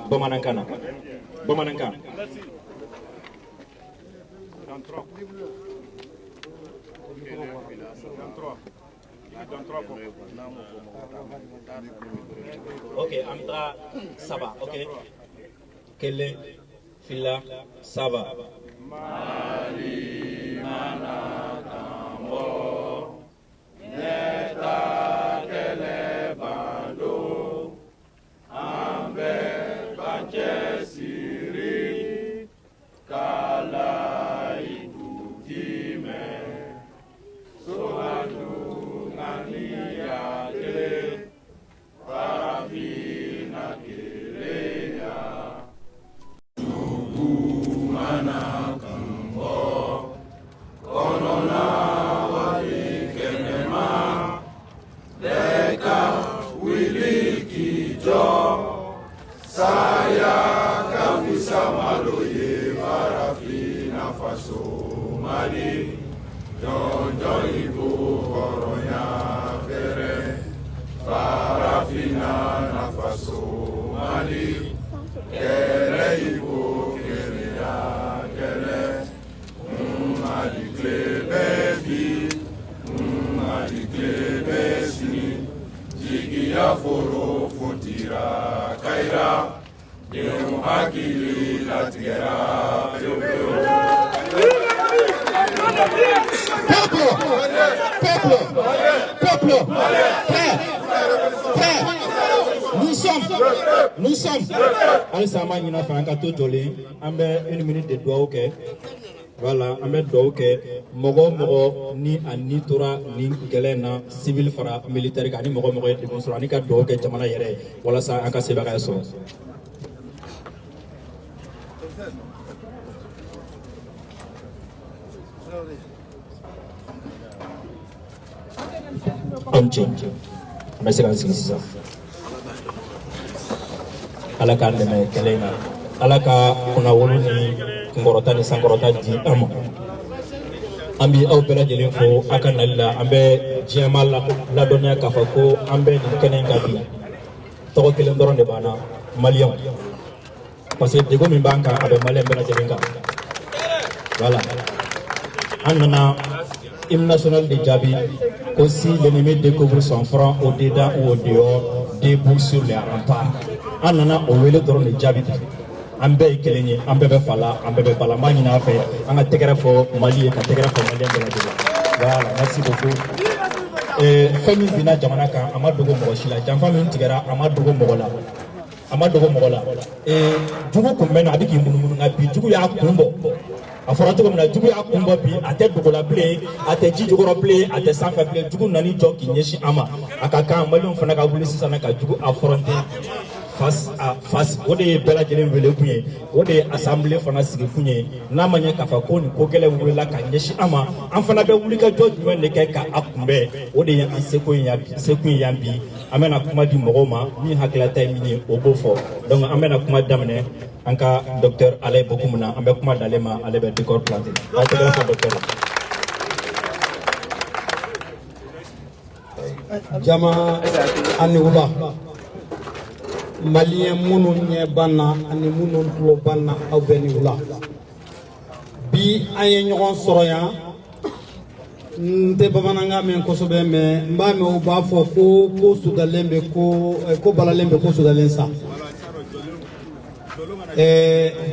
Bamanankana. Bamanankan. Ok, Amtra, ça va, ok. Kele, Fila, ça va. Mali, Mana, Tambo, Neta, Kele, Bando, Ambe, Bache, Siri, Kala, Idutime, Soatu, Nania, Kele, Parafina, Keleya, Mana, Kambo, Konona, Wali, Kenema, Deka, Willy, Kijo, Saya, Kafisa, Maloye, Parafina, Faso, Mali, John, Ibo, Koronya, Pere, Parafina, Nafaso, Mali, Kere, Ibo, Kerea, Kere, Mali, Klebebi, Mali, Klebesni, Jigia, Foro, Fontira, Kaira, Deu, Hakili, Latiera, Peuple, frère, nous sommes. Allez, ça m'a fait un gâteau joli. Une minute de doigt, ok. Voilà, on met doigt, ok. Mogo, ni ani tora, ni gelena, civil fara, militaire, ni mogo, de construire, ni doigt, ok, jamana yere. Voilà, ça, un casse bagasso. Merci. Alaka ndeme kelena. Alaka kuna wolu ni ngorota ni sangorota di amo. Ambi au bela jelen fo akanalla ambe jiamal la donia kafako ambe ni kenen gabi. Toko kelen doron de bana Malien. Parce que dego mi banka abe Malien bela jelenga. Voilà. Anana hymne national de Djabi, aussi l'ennemi découvre son front au-dedans ou au dehors, debout sur les remparts. Anana Owele Doron de Djabi. Ambe Keleni, Ambe Fala, Ambe Fala, Manina fait, Anga Tegrafo, Mali, Tegrafo, Malien de la Djabi. Voilà, merci beaucoup. Et famille Bina Jamanaka, Amadogo Moshila, Jamfam Tigara, Amadogo Mogola. Amadogo Mogola. Et Djugo Kumben a dit qu'il m'a dit Djugo Yakumbo. A fɔra cogo min na jugu y'a kunbɔ bi a tɛ dogo la bilen a tɛ ji jukɔrɔ bilen a tɛ sanfɛ bilen jugu nani jɔ k'i ɲɛsin an ma a ka kan maliɲɛnw fana ka wuli sisan ka jugu affronter face à face o de ye bɛɛ lajɛlen wele kun ye o de ye assemblée fana sigi kun ye n'a ma ɲɛ k'a fɔ ko nin ko gɛlɛn wulila ka ɲɛsin an ma an fana bɛ wuli ka jɔ jumɛn de kɛ ka a kunbɛn o de ye an sekun ye yan bi an bɛna kuma di mɔgɔw ma min hakilata ye min ye o b'o fɔ donc an bɛna kuma daminɛ an ka docteur Alain Bokoumuna an bɛ kuma d'ale ma ale bɛ décor planté a tɛgɛ fɔ docteur jama ani wula malien munu ɲɛ banna ani munu tulo banna aw bɛɛ ni wula bi an ye ɲɔgɔn sɔrɔ yan n tɛ bamanankan mɛn kosɛbɛ mais n b'a mɛn u b'a fɔ ko sudalen bɛ ko balalen bɛ ko sudalen sa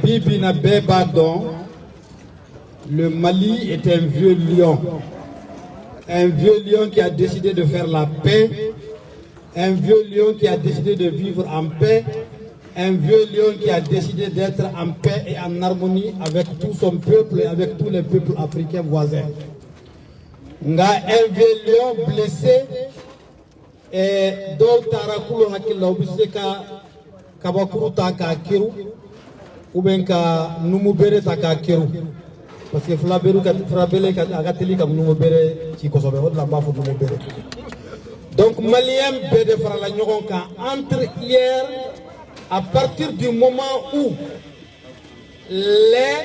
Bibi na beba dɔn le Mali est un vieux lion qui a décidé de faire la paix, un vieux lion qui a décidé de vivre en paix, un vieux lion qui a décidé d'être en paix et en harmonie avec tout son peuple et avec tous les peuples africains voisins. Nga un vieux lion blessé et dɔw taara kulo hakili la u bɛ se ka kabakuru ta k'a kiru ou bien ka numu bere ta k'a kiru parce que fulabele ka a ka teli ka numu bere ci kosɛbɛ o de la n b'a fɔ numu bere donc malien bɛɛ de farala ɲɔgɔn kan entre hier à partir du moment où les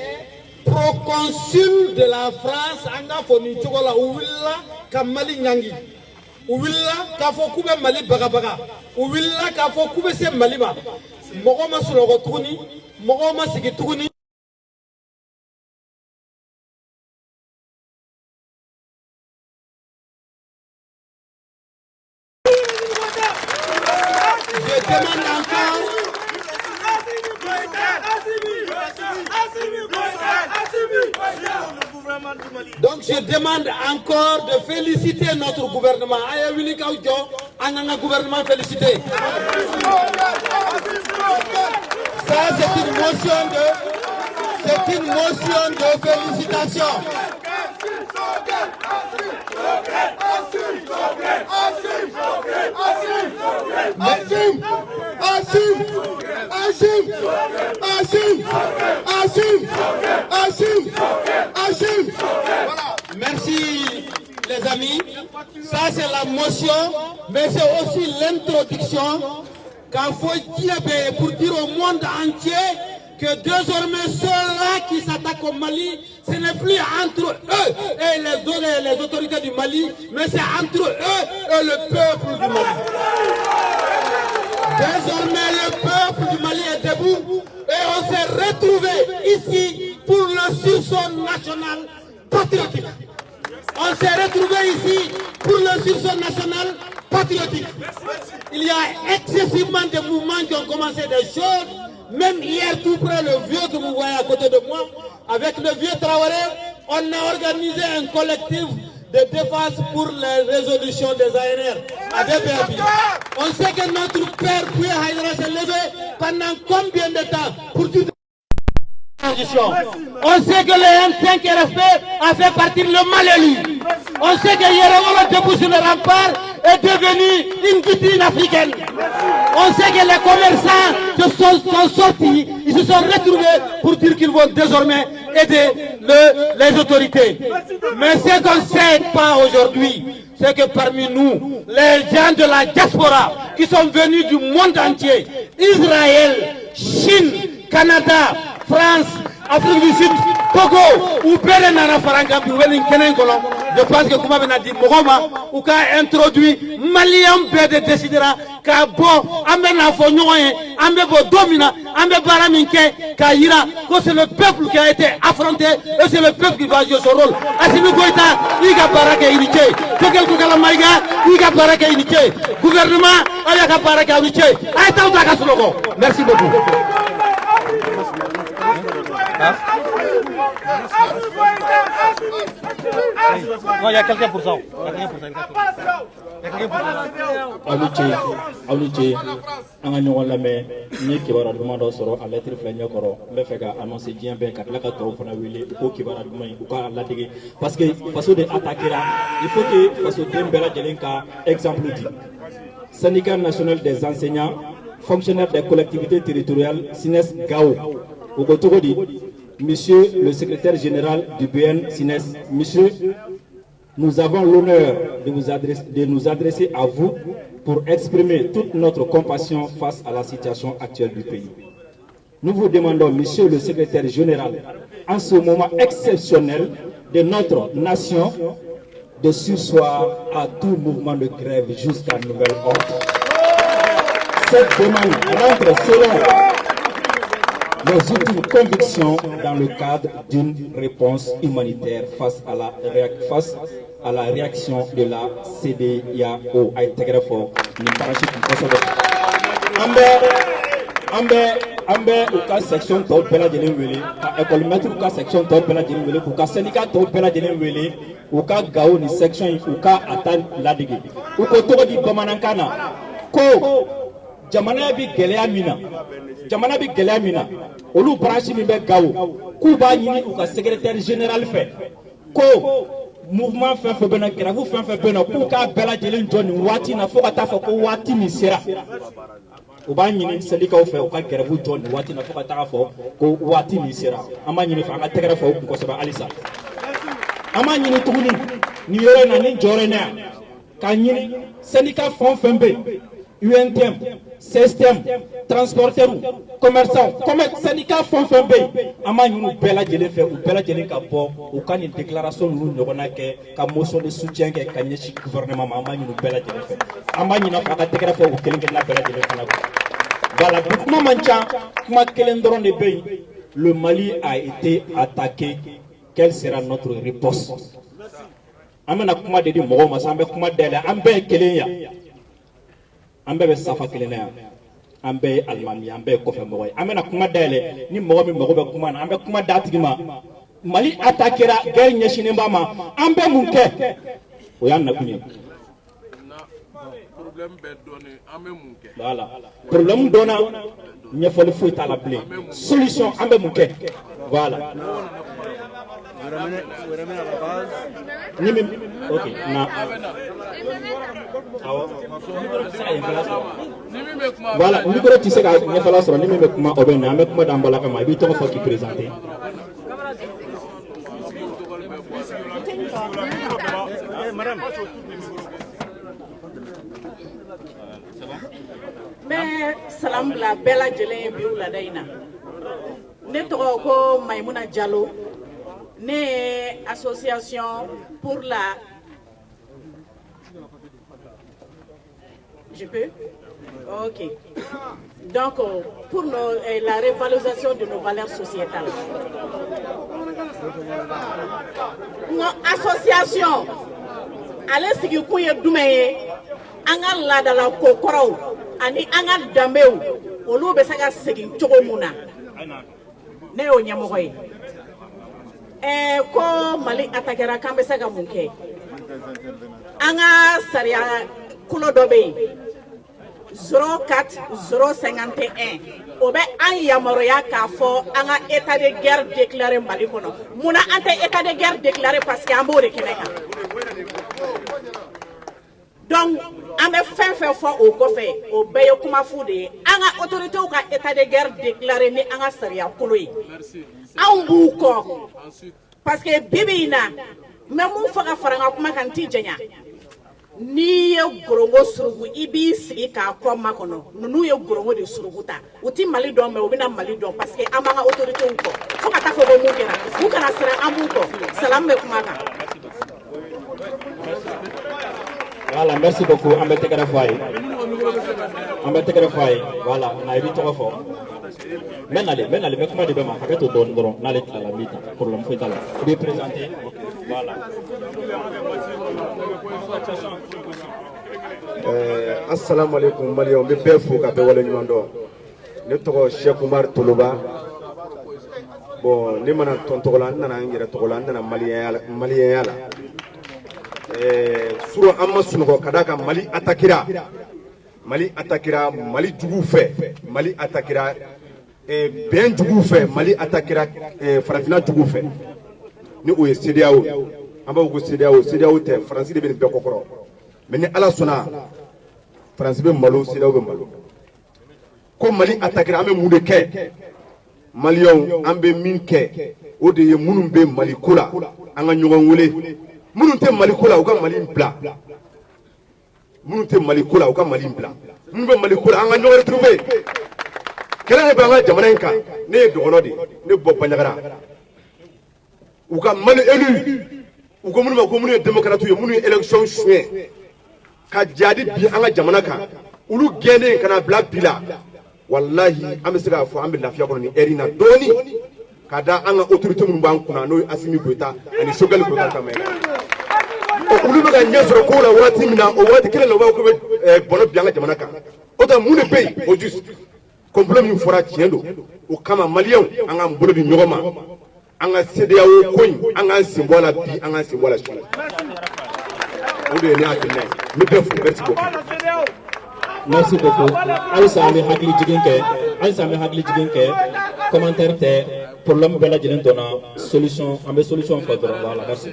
proconsuls de la France an ka fɔ nin cogo la u wulila ka Mali ɲangi Ouilla kafo kube Mali bagabaga. Ouilla kafo kube se Maliba. Mogoma suloko tuni, mogoma sigituni. Je demande encore. Donc je demande encore de féliciter notre gouvernement. Un gouvernement félicité. Ça c'est une motion de félicitations. Merci les amis. Ça c'est la motion, mais c'est aussi l'introduction qu'il faut dire pour dire au monde entier que désormais ceux-là qui s'attaquent au Mali, ce n'est plus entre eux et les autorités du Mali, mais c'est entre eux et le peuple du Mali. Désormais le peuple du Mali est debout et on s'est retrouvé ici pour le sursaut national patriotique. On s'est retrouvé ici pour le sursaut national patriotique. Il y a excessivement de mouvements qui ont commencé des choses. Même hier, tout près, le vieux que vous voyez à côté de moi, avec le vieux Traoré, on a organisé un collectif de défense pour les résolutions des ANR. On sait que notre père Bouya Haïdara s'est levé pendant combien de temps pour dire on sait que le M5 RFP a fait partir le mal élu. On sait que Yerevan debout sur le rempart est devenu une vitrine africaine. On sait que les commerçants sont sortis, ils se sont retrouvés pour dire qu'ils vont désormais aider les autorités. Mais ce qu'on ne sait pas aujourd'hui, c'est que parmi nous, les gens de la diaspora qui sont venus du monde entier, Israël, Chine, Canada, France, Afrique du Sud, Togo, ou Berenara Farangambi, je pense que comme on a dit, Mogoma, ou qu'a introduit Malien Bede décidera qu'a bon, amena fonyoye, amebo domina, ambe baraminke, qu'a ira, que c'est le peuple qui a été affronté, et c'est le peuple qui va jouer son rôle. Asimi Goïta, Iga Baraka Inike, Tokel Kukala Maïga, Iga Baraka Inike, gouvernement, Ayaka Baraka Inike, Aïta Ouaka Slogo. Merci beaucoup. Non, il y a quelqu'un pour ça. Aluche, an ka ɲɔgɔn lamɛn n ye kibaruya duman dɔ sɔrɔ a lettre filɛ ɲɛkɔrɔ n bɛ fɛ ka annoncer diɲɛ bɛɛ ka tila ka tɔw fana wele u k'o kibaruya duman in u k'a ladege parce que faso de attaquera il faut que fasoden bɛɛ lajɛlen ka exemple di. Syndicat national des enseignants, fonctionnaires des collectivités territoriales, SINES GAO. Au Gotogodi, monsieur le secrétaire général du BN SINES, monsieur, nous avons l'honneur de nous adresser à vous pour exprimer toute notre compassion face à la situation actuelle du pays. Nous vous demandons, monsieur le secrétaire général, en ce moment exceptionnel de notre nation, de surseoir à tout mouvement de grève jusqu'à nouvel ordre. Cette demande rentre selon nos ultimes convictions dans le cadre d'une réponse humanitaire face à la réaction de la CEDEAO. Ambe uka section tɔw bɛɛ lajɛlen wele ka école maître ka section tɔw bɛɛ lajɛlen wele k'u ka syndicat tɔw bɛɛ lajɛlen wele u ka gawo ni section in u ka a ta ladege u ko tɔgɔ di bamanankan na ko jamana bi gɛlɛya min na olu branche min bɛ gawo k'u b'a ɲini u ka secrétaire général fɛ ko mouvement fɛn fɛn bɛ na grève fɛn fɛn bɛ na k'u k'a bɛɛ lajɛlen jɔ nin waati in na fo ka taa fɔ ko waati min sera. U b'a ɲini syndicat fɛ u ka grève jɔ nin waati in na fo ka taa fɔ ko waati min sera. An b'a ɲini fɛ an ka tɛgɛrɛ fɔ u kun kosɛbɛ halisa. An b'a ɲini tuguni nin yɔrɔ in na ni jɔyɔrɔ in na yan k'a ɲini syndicat fɛn o fɛn bɛ yen UNTM, CSTM, transporteurs, commerçants, syndicats font B. Ama nous bella jele fait ou bella jele ka bo ou kan une déclaration nous n'ona que motion de soutien que kanyeshi gouvernement ama nous bella jele fait. Ama nous na fa déclarer fait ou kelenge na bella jele fait. Voilà, comment mancha, comment kelendron de B. Le Mali a été attaqué. Quelle sera notre réponse? Amena kuma de mogo masambe kuma dele ambe kelenya. Ambe safa kelenya. Ambe almami ambe kofe mogo. Amena kuma dele ni mogo mi mogo be kuma na ambe kuma datigima. Mali attaquera guerre nyeshine mbama ambe munke. Oyan na kuni. Voilà. Problème dona nyefoli fuita la blé. Solution ambe munke. Voilà. Ok, na. Voilà, on dit que tu sais qu'il y a fallu sur ni même comment obéir, mais comment dans la caméra, il faut qu'il présente. Mais salam la bella jelen biu la daina. Ne togo ko Maimouna Diallo, ne association pour la. Je peux? Ok. Donc, pour la révalorisation de nos valeurs sociétales. Notre association, allez si vous pouvez doumer, anga la da la kokoro, ani anga dambeu, olu besaga segi chogomuna. Ne o nyamoy. Ko Mali attaquera kambe saga munke. Anga saria kulo dobe. 04 051 obe an yamoroya k'a fɔ an ka état de guerre déclaré Mali kɔnɔ munna an tɛ état de guerre déclaré parce que an b'o de kɛnɛ kan donc an bɛ fɛn fɛn fɔ o kɔfɛ o bɛɛ ye kuma fu de ye an ka autorités ka état de guerre déclaré ni an ka sariya kolo ye anw b'u kɔ parce que bibi in na mɛ mun fɔ ka fara n ka kuma kan n t'i jɛnya. Ni ye gorongo surugu i b'i sigi k'a kɔ makɔnɔ ninnu ye gorongo de surugu ta u ti Mali dɔn mais u bɛna Mali dɔn parce que an b'an ka autorités kɔ fo ka taa fɔ ko mun kɛra u kana siran an b'u kɔ salam bɛ kuma kan. Voilà, merci beaucoup. An bɛ tɛgɛrɛ fɔ a ye. An bɛ tɛgɛrɛ fɔ a ye. Voilà, na i b'i tɔgɔ fɔ. N bɛ nale n bɛ kuma de bɛ ma hakɛ to dɔɔnin dɔrɔn n'ale tilala n b'i ta problème foyi t'a la. I b'i présenter. Voilà. Assalamu alaikum Maliens, on bɛ fo ka bɛɛ wale ɲuman dɔn. Ne tɔgɔ Cheikh Oumar Toloba. Bon, ne mana tɔn tɔgɔ la, n nana n yɛrɛ tɔgɔ la, n nana maliyɛnya la. Suro an ma sunɔgɔ ka d'a kan Mali attaquera. Mali juguw fɛ, Mali attaquera bɛn juguw fɛ, Mali attaquera farafinna juguw fɛ. Ni o ye CEDEAO, an b'a fɔ ko CEDEAO tɛ, Faransi de bɛ nin bɛɛ kɔkɔrɔ. Mais ni Ala sɔnna, Faransi bɛ malo, CEDEAO bɛ malo. Ko Mali attaquera, an bɛ mun de kɛ? Maliens, an bɛ min kɛ, o de ye minnu bɛ Mali ko la, an ka ɲɔgɔn wele. Minnu tɛ Mali ko la, u ka Mali bila. Minnu tɛ Mali ko la, u ka Mali bila. Minnu bɛ Mali ko la, an ka ɲɔgɔn retrouver. Kɛlɛ de bɛ an ka jamana in kan, ne ye dɔgɔnɔ de, ne bɔ Bandiagara. U ka Mali élu, u ko minnu ma ko minnu ye démocrate ye, minnu ye élection suɲɛ, ka jadi bi an ka jamana kan, olu gɛnnen ka na bila bi la. Wallahi, an bɛ se k'a fɔ an bɛ lafiya kɔnɔ ni heure in na dɔɔni, ka da an ka autorité minnu b'an kunna n'o ye Assimi Goïta ani Choguel Goïta ka mɛn. Olu bɛ ka ɲɛ sɔrɔ ko la waati min na, o waati kelen la u b'a fɔ ko bɛ bɔnɛ bi an ka jamana kan. O tɛ mun de bɛ yen au juste complot min fɔra tiɲɛ don, o kama Maliens an k'an bolo di ɲɔgɔn ma, an ka CEDEAO ko in an k'an sen bɔ a la bi, an k'an sen bɔ a la sini. O de ye ne hakilina ye. N bɛ bɛɛ fo, merci beaucoup. Merci beaucoup. Alisa an bɛ hakili jigin kɛ, commentaire tɛ, problème bɛɛ lajɛlen dɔnna, solution an bɛ solution fɔ dɔrɔn. Voilà, merci.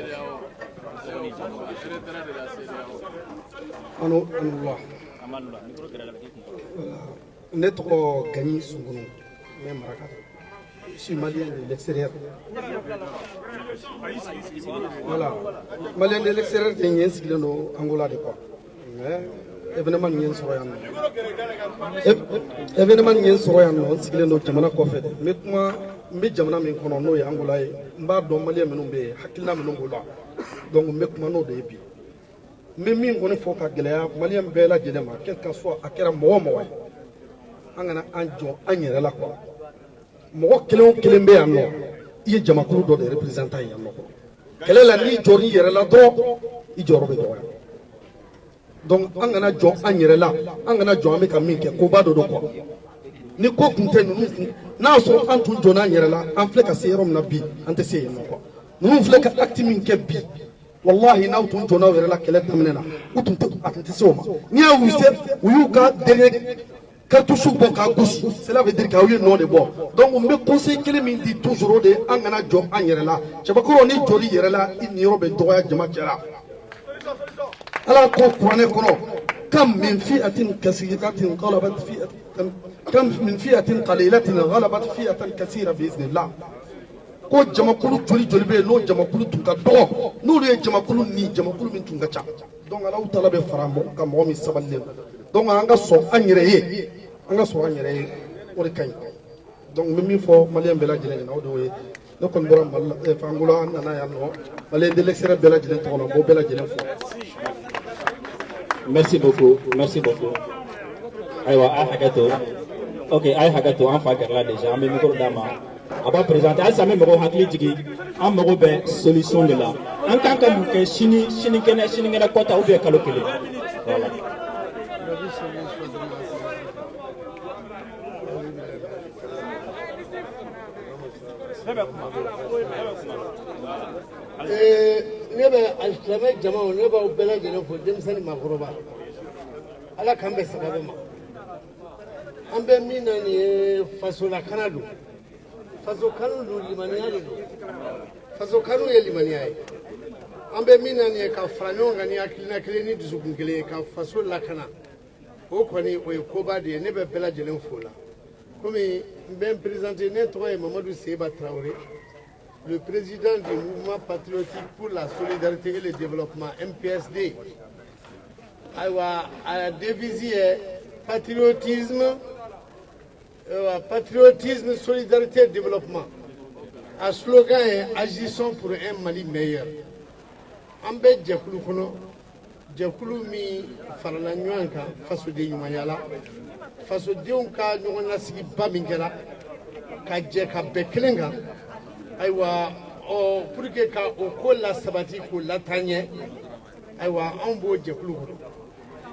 Ne tɔgɔ Gagny Sunkunu, ne ye Maraka. Je suis malien de l'extérieur. Voilà. Malien de l'extérieur qui est sigilen don Angola de quoi. Mais événement nin ye sɔrɔ yan nɔ événement nin ye sɔrɔ yan nɔ n sigilen don jamana kɔfɛ de n bɛ kuma n bɛ jamana min kɔnɔ n'o ye Angola ye n b'a dɔn maliyɛn minnu bɛ yen hakilina minnu b'o la donc n bɛ kuma n'o de ye bi n bɛ min kɔni fɔ ka gɛlɛya maliyɛn bɛɛ lajɛlen ma quel que soit a kɛra mɔgɔ o mɔgɔ ye an kana an jɔ an yɛrɛ la quoi mɔgɔ kelen o kelen bɛ yan nɔ i ye jamakulu dɔ de représentant ye yan nɔ kɛlɛ la n'i jɔr'i yɛrɛ la dɔrɔn i jɔyɔrɔ bɛ dɔgɔya donc an kana jɔ an yɛrɛ la an kana jɔ an bɛ ka min kɛ koba dɔ don quoi ni ko tun tɛ ninnu kun n'a sɔrɔ an tun jɔnna an yɛrɛ la an filɛ ka se yɔrɔ min na bi an tɛ se yen nɔ quoi ninnu filɛ ka acte min kɛ bi wallahi n'aw tun jɔnna aw yɛrɛ la kɛlɛ daminɛ na u tun tɛ se o ma n'i y'a y'u se u y'u ka dernier cartouche bɔ k'a gosi cela veut dire qu'aw ye nɔ de bɔ donc n bɛ conseil kelen min di toujours o de an kana jɔ an yɛrɛ la cɛbakɔrɔ ni jɔr'i yɛrɛ la i niyɔrɔ bɛ dɔgɔya jama cɛla ala ko kuranɛ kɔnɔ kam min fi'atin kasiratin ghalabat fi'atan kam min fi'atin qalilatin ghalabat fi'atan kasira bi iznillah ko jamakulu joli joli bɛ yen n'o jamakulu tun ka dɔgɔ n'olu ye jamakulu ni jamakulu min tun ka ca donc Alahu Taala bɛ fara mɔgɔ kan mɔgɔ min sabalilen donc an ka sɔn an yɛrɛ ye an ka sɔn an yɛrɛ ye o de ka ɲi donc n bɛ min fɔ maliyɛn bɛɛ lajɛlen ɲɛna o de y'o ye ne kɔni bɔra Mali la Angola an nana yan nɔ maliyɛn de l'extérieur bɛɛ lajɛlen tɔgɔ la n b'o bɛɛ lajɛlen fɔ. Merci beaucoup, merci beaucoup. Aïwa, Hagato. Ok, Hagato, en fait, là déjà, mais micro d'ama. A b'a présenter, à ça même hakili jigi, en moro ben solution de là. En tant que mouke, chini kena kota ou bien kalokele. Voilà. ne bɛ alisimɛ jamaw ne b'aw bɛɛ lajɛlen fo denmisɛnnin maakɔrɔba ala k'an bɛn sababu ma an bɛ min na nin ye fasolakana don faso kanu don limaniya de don faso kanu ye limaniya ye an bɛ min na nin ye ka fara ɲɔgɔn kan ni hakilina kelen ni dusukun kelen ye ka faso lakana o kɔni o ye koba de ye ne bɛ bɛɛ lajɛlen fo la komi n bɛ n présenter ne tɔgɔ ye Mamadou Seba Traoré, le président du mouvement patriotique pour la solidarité et le développement, MPSD. La devise est patriotisme, solidarité et développement. Le slogan est agissons pour un Mali meilleur. En bɛ jɛkulu kɔnɔ jɛkulu min farala ɲɔgɔn kan fasoden ɲumanya la fasodenw ka ɲɔgɔn lasigiba min kɛra ka jɛ ka bɛn kelen kan ayiwa pour que ka o ko lasabati k'o lataa ɲɛ ayiwa anw b'o jɛkulu kɔnɔ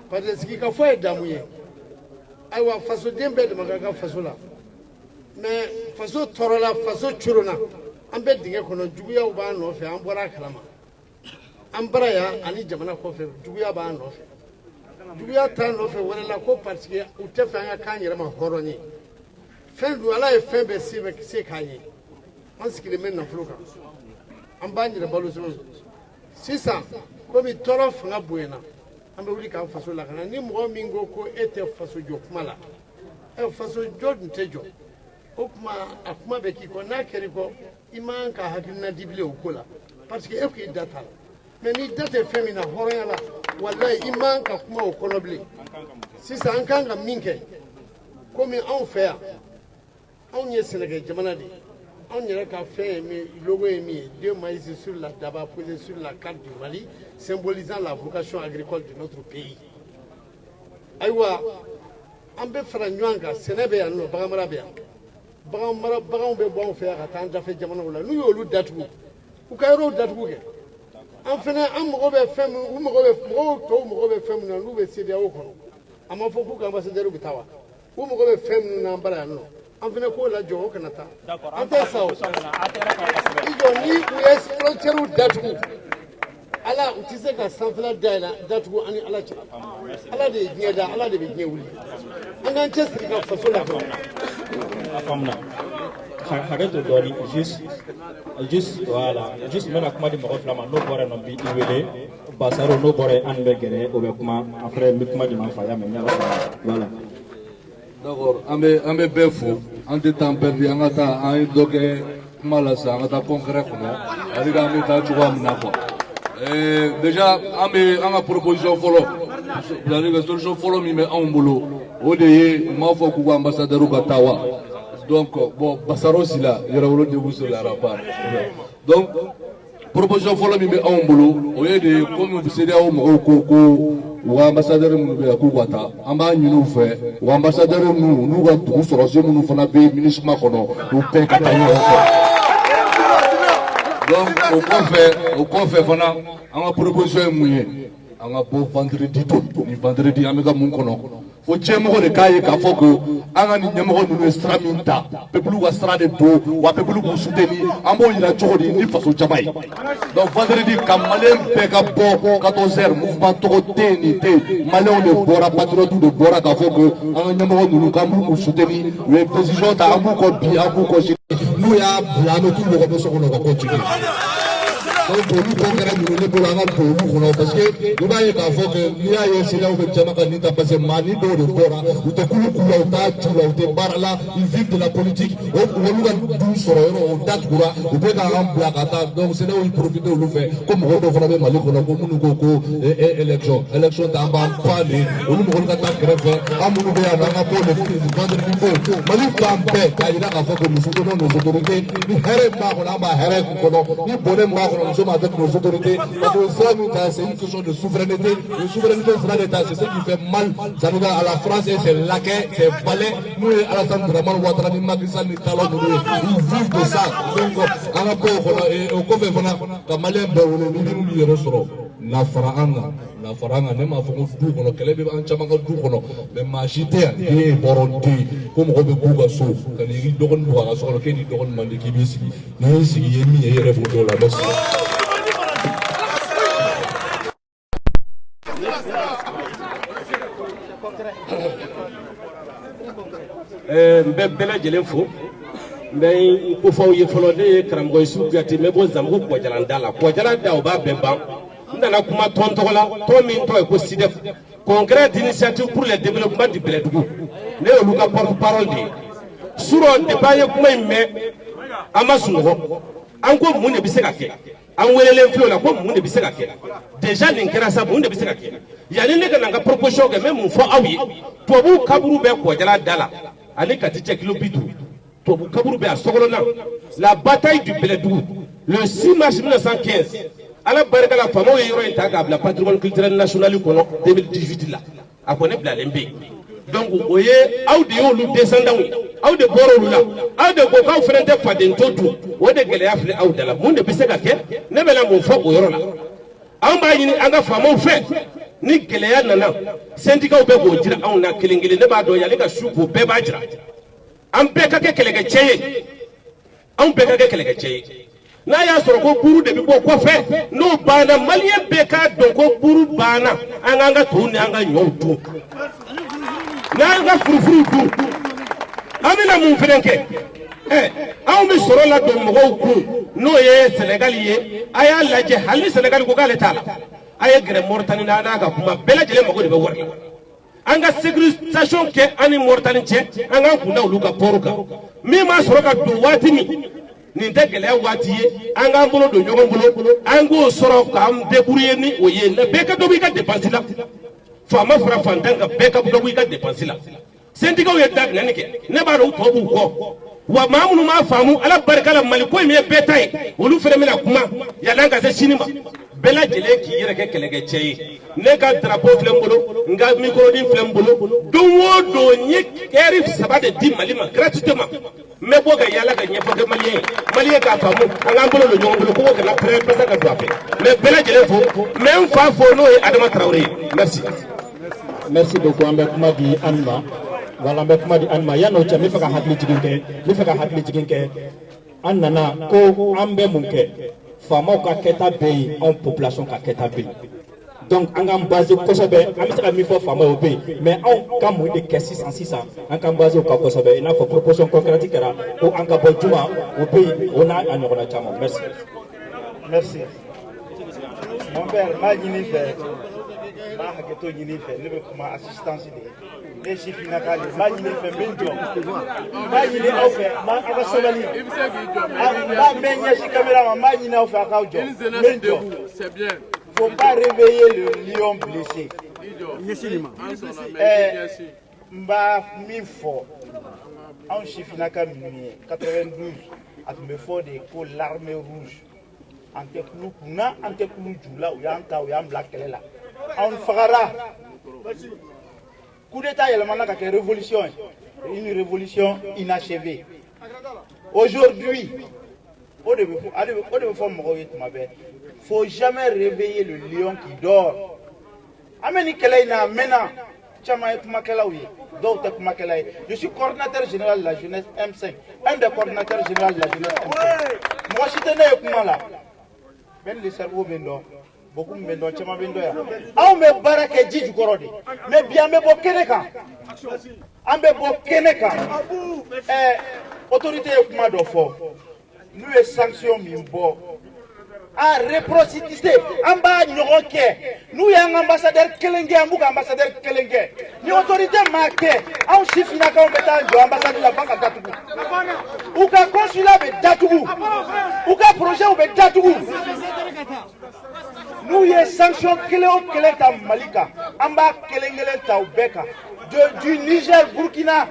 parce que sigi ka fɔ ye damu ye ayiwa fasoden bɛɛ dama ka kan faso la mais faso tɔɔrɔla faso coronna an bɛ dingɛ kɔnɔ juguyaw b'an nɔfɛ an bɔra a kalama an bara yan ani jamana kɔfɛ juguya b'an nɔfɛ juguya t'a nɔfɛ wɛrɛ la ko parce que u tɛ fɛ an ka k'an yɛrɛ ma hɔrɔn ye fɛn dun ala ye fɛn bɛɛ se k'an ye an sigilen bɛ nafolo kan an b'an yɛrɛ balo sisan komi tɔɔrɔ fanga bonyana an bɛ wuli k'an faso lakana ni mɔgɔ min ko ko e tɛ faso jɔ kuma la faso jɔ dun tɛ jɔ o kuma a kuma bɛ k'i kɔ n'a kɛr'i kɔ i man ka hakilina di bilen o ko la parce que e k'i da t'a la mais ni da tɛ fɛn min na hɔrɔnya la walayi i man ka kuma o kɔnɔ bilen sisan an kan ka min kɛ komi anw fɛ yan anw ye sɛnɛkɛ jamana de ye anw yɛrɛ ka fɛn ye min logo ye min ye 2 maïs sur la daba posé sur la carte du Mali symbolisant la vocation agricole de notre pays ayiwa an bɛ fara ɲɔgɔn kan sɛnɛ bɛ yan nɔ baganmara bɛ yan baganw bɛ bɔ anw fɛ yan ka taa an dafɛ jamanaw la n'u y'olu datugu u ka yɔrɔw datugu kɛ an fana an mago bɛ fɛn min mɔgɔw tɔw mago bɛ fɛn min na n'u bɛ CEDEAO kɔnɔ a ma fɔ k'u ka ambassadeur bɛ taa wa u mago bɛ fɛn min na an bara yan nɔ an fana k'o lajɔ o kana taa an tɛ sa o i jɔ ni u ye frontière datugu ala u tɛ se ka sanfɛla datugu ani ala cɛ ala de ye diɲɛ da ala de bɛ diɲɛ wuli an k'an cɛsiri ka faso la hakɛto dɔɔni juste voilà juste n bɛna kuma di mɔgɔ fila ma n'o bɔra yen nɔ bi i wele Basaro n'o bɔra yen an bɛ gɛrɛ o bɛ kuma après n bɛ kuma di ma fa ya mɛ n yala voilà. D'accord, an bɛ bɛɛ fo an tɛ temps perdu an ka taa an ye dɔ kɛ kuma la sisan an ka taa concret kɔnɔ c'est-à-dire an bɛ taa cogoya min na quoi déjà an ka proposition fɔlɔ la solution follow mi me en boulot o de ma fo ku ambassadeur ka tawa donc bon basaro sila yara wolo de vous la rapport donc proposition follow mi me en boulot o de comme vous cédé au ko wa ambassadeur mu be ku kwata amba nyinu fe wa ambassadeur mu nu ga tu soro se mu fana be ministre ma kono ou pe katanyo donc au confé fana en proposition mouye en bon vendredi tout ni vendredi amega mun kono fo chemo de kaye ka foko anga ni nyemo no straminta pepulu wa strade do wa pepulu ko soutenir ambo ila chodi ni faso jamai donc vendredi kam malem peka bo 14h mouvement to teni te malem de bora patriote de bora ka foko anga nyemo no kam ko soutenir les décisions ta amu ko bi amu ko nous ya blano tout le ko so ko continuer donc pour nous congrès nous pour la pour nous parce que nous voyons qu'à faut que il y a eu c'est là où le Jamaica n'est pas passé mani do de bora ou te kulu kula ou ta tu là ou te barla ils vivent de la politique on nous a tout sur on date kura ou peut qu'à un blacata donc c'est là où ils profitent de nous faire comme on doit faire mal qu'on a comme nous coco élection dans ban parler on nous on va grève à nous be à pour le vendredi beau mali pampe car il a faut que nous soutenons nos autorités nous herbe ba on a ba herbe ko ni bonne ba nous sommes avec nos autorités parce que c'est une question de souveraineté. La souveraineté sera l'État, c'est ce qui fait mal. Ça nous a à la France, c'est laquais, c'est Valais. Nous, Alassane Draman, Ouattara, Macky Sall, Talon, ils vivent de ça. Donc, à la pauvre, et au Cofé, comme Malien, nous y resterons. La faranga ne ma fongo du kono kele be an chama du kono be ma jité e boronti comme robe buga so kan yi dogon buga so ke ni dogon mande ki bi sigi ni sigi yemi e refu do la merci mbe bela jelen fo mbe ko faw ye folo de karamgo su gati me bo zamgo ko jalandala ko jalanda o ba be ban nana kuma tontola to min to ko sidef congrès d'initiative pour le développement du Bélédougou ne olu ka porte-parole de suro de baye kuma imme amasuno anko mun de biseka ke an welele flo la ko mun de biseka ke déjà nin kera sa mun de biseka ke yani ne kana ka proposition ke même fo awi to bu kaburu be ko jala dala ani kati che kilo bitu to bu kaburu be asogolona la bataille du Bélédougou le 6 mars 1915 ala barika la famo yoro en taka la patrimoine culturel national kono 2018 la akone bla lembe donc oye awde yo lu descendant awde boro la awde ko ka frente faden totu wode gele afle awde la munde biseka ke ne bela mo fo yoro la amba yini anga famo fe ni gele ya nana syndicat be go jira aw na kelengele ne ba do ya le ka shuko be ba jira am be ka ke kelege cheye am be ka ke kelege cheye na ya soro ko buru de bi bo ko fe no bana malien be ka do ko buru bana anga to ni anga nyotu na anga furufuru du amina mun frenke aw mi soro la do mo ko no ye Sénégal ye aya laje hali Sénégal ko gale tala aya gere Mauritanie na ga kuma bela jele mo ko de be worla anga sécurisation ke ani Mauritanie che anga kuna uluka poruka mi ma soro ka do wati mi ni tegele wati ye anga mbolo do nyogo mbolo ango soro ka am débrouiller ni oye na beka do bi ka dépenser la fama fra fandanga beka do bi ka dépenser la syndicat ye dag nanike ne ba do to bu ko wa mamunu ma famu ala barka la mali ko mi betay wolu fere mi la kuma ya langa se sinima bela jele ki yere ke kelege chey ne ka drapeau flembolo nga micro din flembolo do wodo nyek eri sabade di malima gratuitement me boga yala ga nyefa ga malien ka famu anga mbolo lo nyongolo ko ga la presse ka doape mais bela jele fo même fa fo no e Adama Traoré merci beaucoup ambe kuma di anma wala mbe kuma di anma yano cha mi faka hakli jiginke annana ko ambe munke famo ka keta be en population ka keta be donc angam basé kosobe amita mi fo famo obe mais on kam mo de kessis en 600 angam basé ko kosobe ina fo proposition concrète kera o anga bo juma o pays on a anyona chamo merci mon père ma jini fait ma haketo jini fait ne be kuma assistance de les chiffres nakali ma jini fait benjo ma jini au fait ma aba sobali ma menya si caméra ma jini au fait akaujo benjo c'est bien faut pas réveiller le lion blessé Mba min fo en chifinaka 92 at me fo de ko l'armée rouge ante kulu kuna ante kulu jula ou yanta ou yam la kelela on fagara coup d'état yelmana ka révolution une révolution inachevée aujourd'hui au début faut jamais réveiller le lion qui dort ameni kelaina mena je suis coordinateur général de la jeunesse M5, un des coordinateurs généraux de la jeunesse M5. Moi, je suis là. Ben le cerveau bendo, beaucoup bendo, chama bendo ya. Ah, me barake du korode. Mais bien me bo keneka. Ambe bo keneka. Autorité kuma do fo. Nous les sanctions mimbo. À réciprocité, en bas nous y a un ambassadeur Kelenge, un ambassadeur Kelenge. Ni autorité marquée, en chiffre n'a qu'un ambassadeur de la banque à Datougou. Ou qu'un consulat de Datougou. Ou qu'un projet de Datougou. Nous y a sanctions Keleo Keleta Malika, en bas Kelengele Taoubeka, du Niger, Burkina.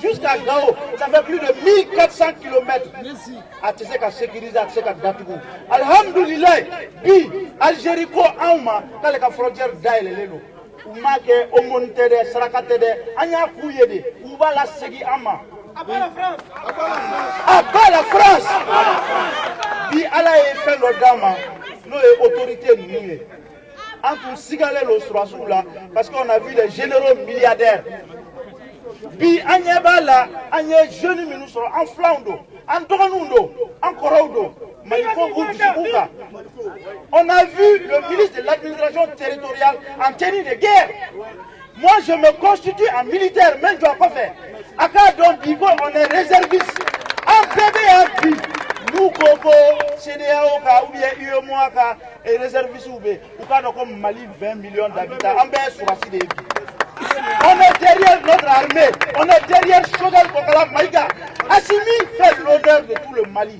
Jusqu'à Gao, ça fait plus de 1400 km. À Tseka sécurisé, à Tseka Datougou. Alhamdulillah, bi Algérie ko auma, quand les frontières d'aïlelo. Ou marqué au Montede, Sarakatede, Anya Kouyede, ou va la Segui Ama. À part la France. À part la France. Bi Allah est fait le dama, nos autorités nous. Entre Sigalé le Sourasoula, parce qu'on a vu les généraux milliardaires. Bi anyebala anye jeune ministre en flando en donundo en coraudo malifo buka. On a vu le ministre de l'administration territoriale en tenue de guerre. Moi je me constitue en militaire, mais je dois pas faire. Aka donc Bigo on est réserviste. En PDA nous Koko CDAO ka ou bien UEMOA ka et réserviste ou ka donc Mali 20 millions d'habitants en baisse sur la CDI. On est derrière notre armée, on est derrière Chodal Kokala Maïga. Assimi fait l'honneur de tout le Mali.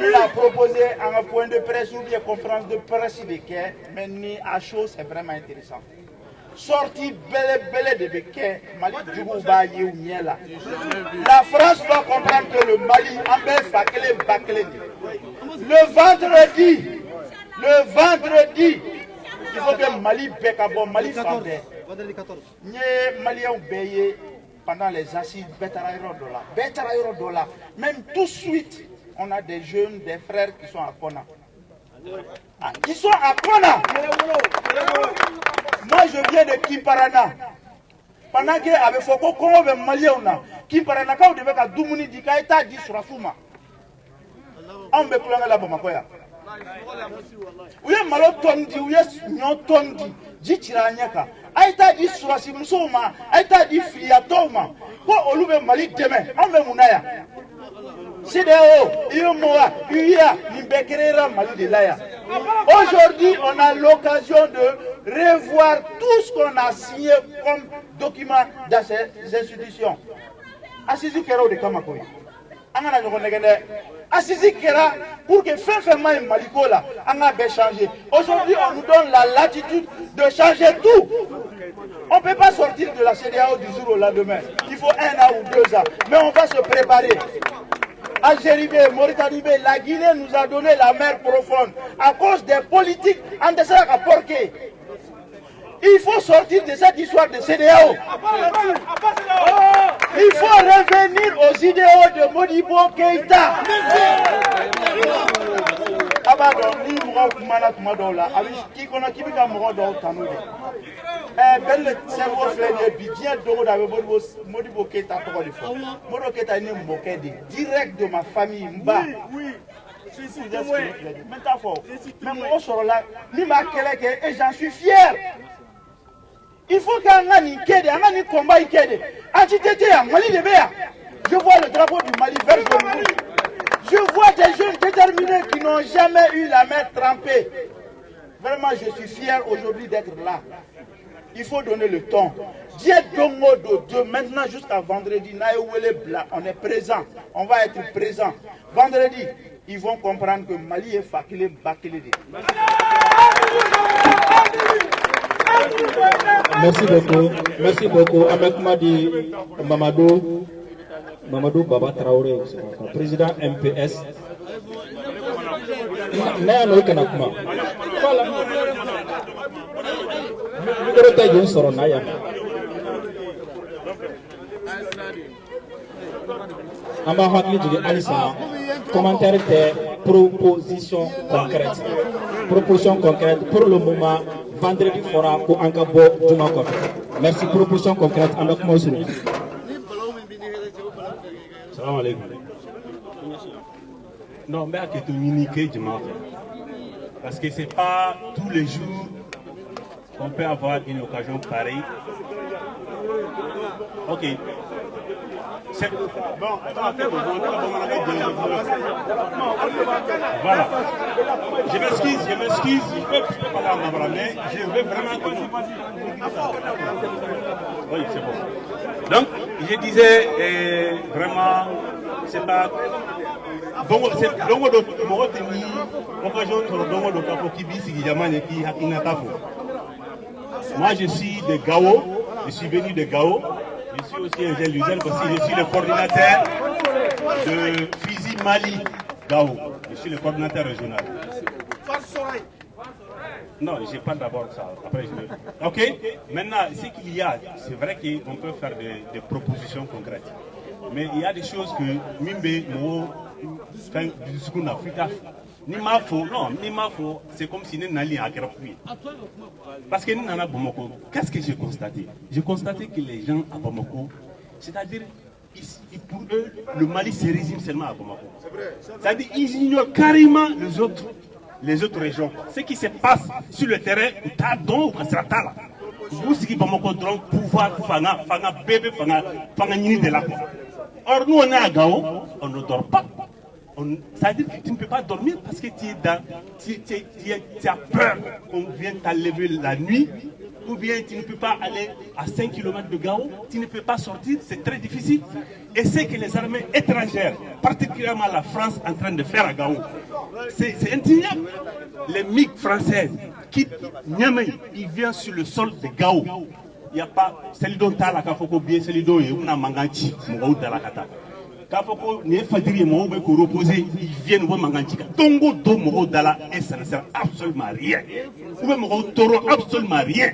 Il a proposé un point de presse ou bien conférence de presse de Quai, mais ni à chaud, c'est vraiment intéressant. Sorti belle de Béquet, Mali Djougouba Yéouniela. La France doit comprendre que le Mali en baisse Bakele. Le vendredi, il faut que Mali Bekabo, Mali Fandé. Nous Maliens payé pendant les assises $, même tout de suite, on a des jeunes, des frères qui sont à Kona. Ils sont à Kona. Moi je viens de Kimparana. Pendant que avec Foko Kongo ve Maliona, Kimparana ka devait ka Dumuni di ka eta di surafuma. On me plonge là Bamakoya. Uye malo tondi, uye nyo tondi, jichiranyaka. Aita di surasi musoma, aita di friatoma. Ko olube Mali demain, on me munaya. CDO, Iomoa, UIA, Nimbekerera, Mali de Laya. Aujourd'hui, on a l'occasion de revoir tout ce qu'on a signé comme document dans ces institutions. Assisi Kero de Kamakoui. Assisi Kera, pour que fin Malikola, on a changé. Aujourd'hui, on nous donne la latitude de changer tout. On ne peut pas sortir de la CDAO du jour au lendemain. Il faut 1 an ou 2 ans. Mais on va se préparer. Algérie, Mauritanie, la Guinée nous a donné la mer profonde à cause des politiques en dessous à porquer. Il faut sortir de cette histoire de CDAO. Il faut revenir aux idéaux de Modibo Keïta. Ben cerveau flène bien d'eau dans Modibo Keïta. Modibo Keïta est moqué direct de ma famille Mba. Mais moi je suis là, et j'en suis fier. Il faut qu'un combat je vois le drapeau du Mali vert jaune. Je vois des jeunes déterminés qui n'ont jamais eu la main trempée. Vraiment, je suis fier aujourd'hui d'être là. Il faut donner le temps. De maintenant jusqu'à vendredi, on est présent. On va être présent. Vendredi, ils vont comprendre que Mali est fakile, bakile. Merci beaucoup. Avec Madi Mamadou Baba Traoré, président MPS. Commentaire des propositions concrètes. Propositions concrètes pour le moment. Vendredi fera pour un cabo du Maroc. Merci. Proposition concrète avec moi aussi. Salam alaikum. Non, mais à que tu unique du Maroc. Parce que c'est pas tous les jours qu'on peut avoir une occasion pareille. Ok. Bon, voilà. Je m'excuse, je peux pas la mais je veux vraiment que vous... Oui, c'est bon. Donc, je disais, vraiment, c'est pas... Moi, je suis de Gao, je suis venu de Gao. Je suis aussi un jeune Luzel parce que je suis le coordinateur de Fizi Mali Gao. Je suis le coordinateur régional. Non, je parle d'abord ça. Après, ok. Maintenant, ce qu'il y a, c'est vrai qu'on peut faire des propositions concrètes. Mais il y a des choses que Mimbe, Mo, du Soukoun Africa, c'est comme si nous n'allions à Grapouille. Parce que nous n'en avons pas beaucoup. Qu'est-ce que j'ai constaté? J'ai constaté que les gens à Bamako, c'est-à-dire, pour eux, le Mali se résume seulement à Bamako. C'est-à-dire qu'ils ignorent carrément les autres régions. Ce qui se passe sur le terrain, Tadon ou Kasratala. Vous, ce qui Bamako, donc, pouvoir, fanga, bébé, fanga, nini de la. Or, nous, on est à Gao, on ne dort pas. C'est-à-dire que tu ne peux pas dormir parce que tu as peur qu'on vienne t'enlever la nuit, ou bien tu ne peux pas aller à 5 km de Gao, tu ne peux pas sortir, c'est très difficile. Et c'est que les armées étrangères, particulièrement la France, en train de faire à Gao, c'est indéniable. Les MiG françaises quittent Niamey, ils viennent sur le sol de Gao. Il n'y a pas, c'est l'idon Tala, Kafoko, bien, c'est l'idon, et on a Manganchi, Mouaou Dalakata. Kafoko, les Fadiri, Mouaou, pour reposer, ils viennent voir Manganchika. Tongo, Do, Mouaou Dala, et ça ne sert absolument à rien. Ou même Mouaou Toro, absolument rien.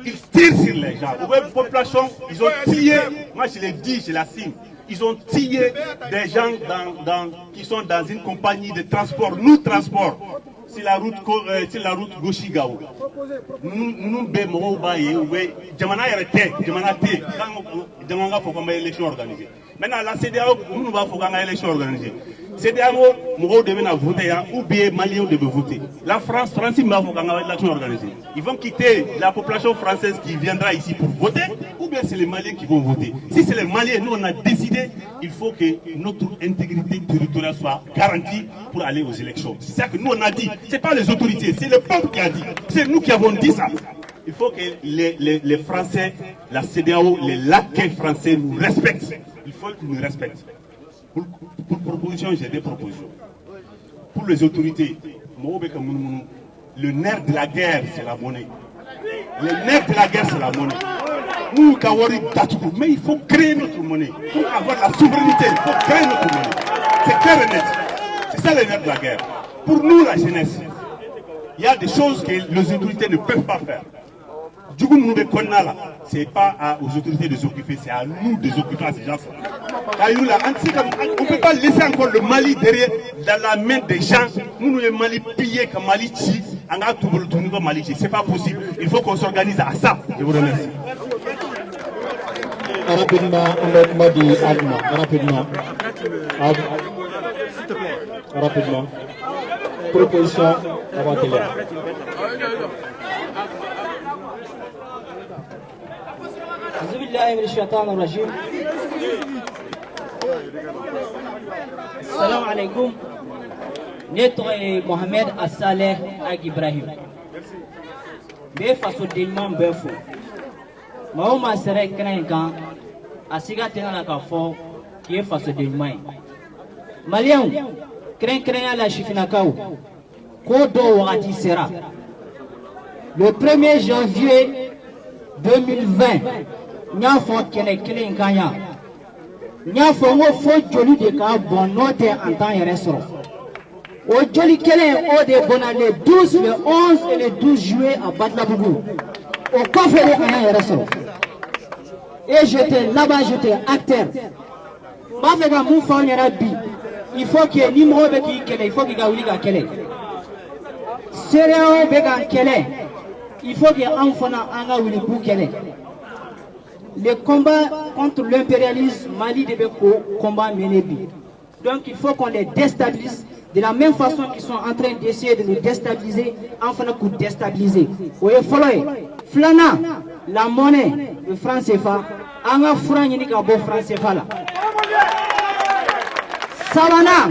Ils tirent sur les gens. Ou même population, ils ont tiré, moi je l'ai dit, je l'assume. Ils ont tiré des gens qui sont dans une compagnie de transport, nous transport. C'est la route Goshigao. Nous bémons Jamana Yarete, Jamana T, Jamanga faut qu'on ait l'élection organisée. Maintenant, la CDAO, nous va faut qu'on ait l'élection organisée. CDAO, Mouro devait voter, ou bien Maliens devaient voter. La France, il va faut qu'on ait l'élection organisée. Ils vont quitter la population française qui viendra ici pour voter, ou bien c'est les Maliens qui vont voter. Si c'est les Maliens, nous on a décidé, il faut que notre intégrité territoriale soit garantie pour aller aux élections. C'est ça que nous on a dit. Ce n'est pas les autorités, c'est le peuple qui a dit. C'est nous qui avons dit ça. Il faut que les Français, la CEDEAO, les laquais français nous respectent. Il faut qu'ils nous respectent. Pour proposition, j'ai des propositions. Pour les autorités, le nerf de la guerre, c'est la monnaie. Le nerf de la guerre, c'est la monnaie. Nous, Kawari, mais il faut créer notre monnaie. Pour avoir la souveraineté, il faut créer notre monnaie. C'est clair et net. C'est ça le nerf de la guerre. Pour nous, la jeunesse, il y a des choses que les autorités ne peuvent pas faire. Du coup, nous, ce n'est pas aux autorités de s'occuper, c'est à nous de s'occuper à ces gens. On ne peut pas laisser encore le Mali derrière, dans la main des gens. Nous, le Mali pillé comme Mali Chi, on a tout le Mali Chi. Ce n'est pas possible. Il faut qu'on s'organise à ça. Je vous remercie. Rapidement, on m'a dit Agma. Rapidement. Rapidement. Proposition avant télé. Salam alaikum. Neto est Mohamed Assaleh Ag Ibrahim. Be faso dilman be fo. Mahoma sere krenkan asiga tena la ka fo qui est faso dilman. Malien kɛrɛnkɛrɛnya la sifinnakaw ko dɔw wagati sera le 1er janvier 2020 n y'a fɔ kɛlɛ kelen in kan yan n y'a fɔ n ko fo joli de ka bɔn n'o tɛ an t'an yɛrɛ sɔrɔ o joli kelen o de bɔnna le 12 le 11 et le 12 juillet à Badlabougou o kɔfɛ de an y'an yɛrɛ sɔrɔ et j'étais là-bas, j'étais acteur. Ma fɛ ka mun fɔ aw ɲɛna bi il faut que ni mɔgɔ bɛ k'i kɛlɛ il faut qu'il ka wuli ka kɛlɛ CEDEAO bɛ ka kɛlɛ il faut que anw fana an ka wuli k'u kɛlɛ. Le combat contre l'impérialisme, Mali devait combat mener bi. Donc il faut qu'on les déstabilise de la même façon qu'ils sont en train d'essayer de nous déstabiliser, enfin nous déstabiliser. Vous voyez, Flana, la monnaie, le franc CFA, on a franc ni ka bon franc CFA là. Savana,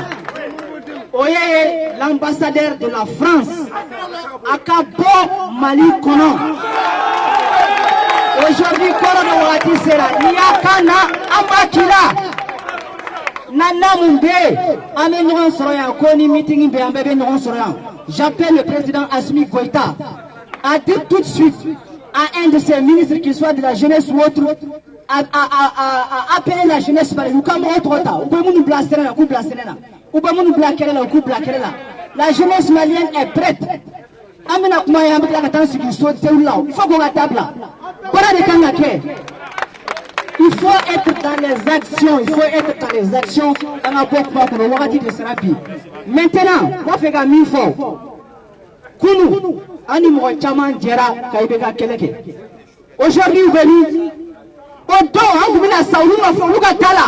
voyez l'ambassadeur de la France, à Cabo Mali Kono. Aujourd'hui, Corona Wati sera Niakana Amakila. Nana Mumbe, Ame Nouan Soroyan, Koni meeting in Béambé Nouan Soroyan. J'appelle le président Assimi Goïta à dire tout de suite à un de ses ministres, qu'il soit de la jeunesse ou autre, à appeler la jeunesse par nous comme autre temps. Ou pouvez nous blaster là, ou blaster là. Ou pouvez nous blaquer là, ou blaquer là. La jeunesse malienne est prête. Amena Kumaya avec la catastrophe qui saute là. Il faut qu'on attaque là. Voilà les kangaké. Il faut être dans les actions, il faut être dans les actions dans la boîte pour le Wagati de Serapi. Maintenant, on fait un mille fois. Kounou, Animo Chaman Djera, Kaibeka Keleke. Aujourd'hui, vous venez, on doit, Saoulou, Tala.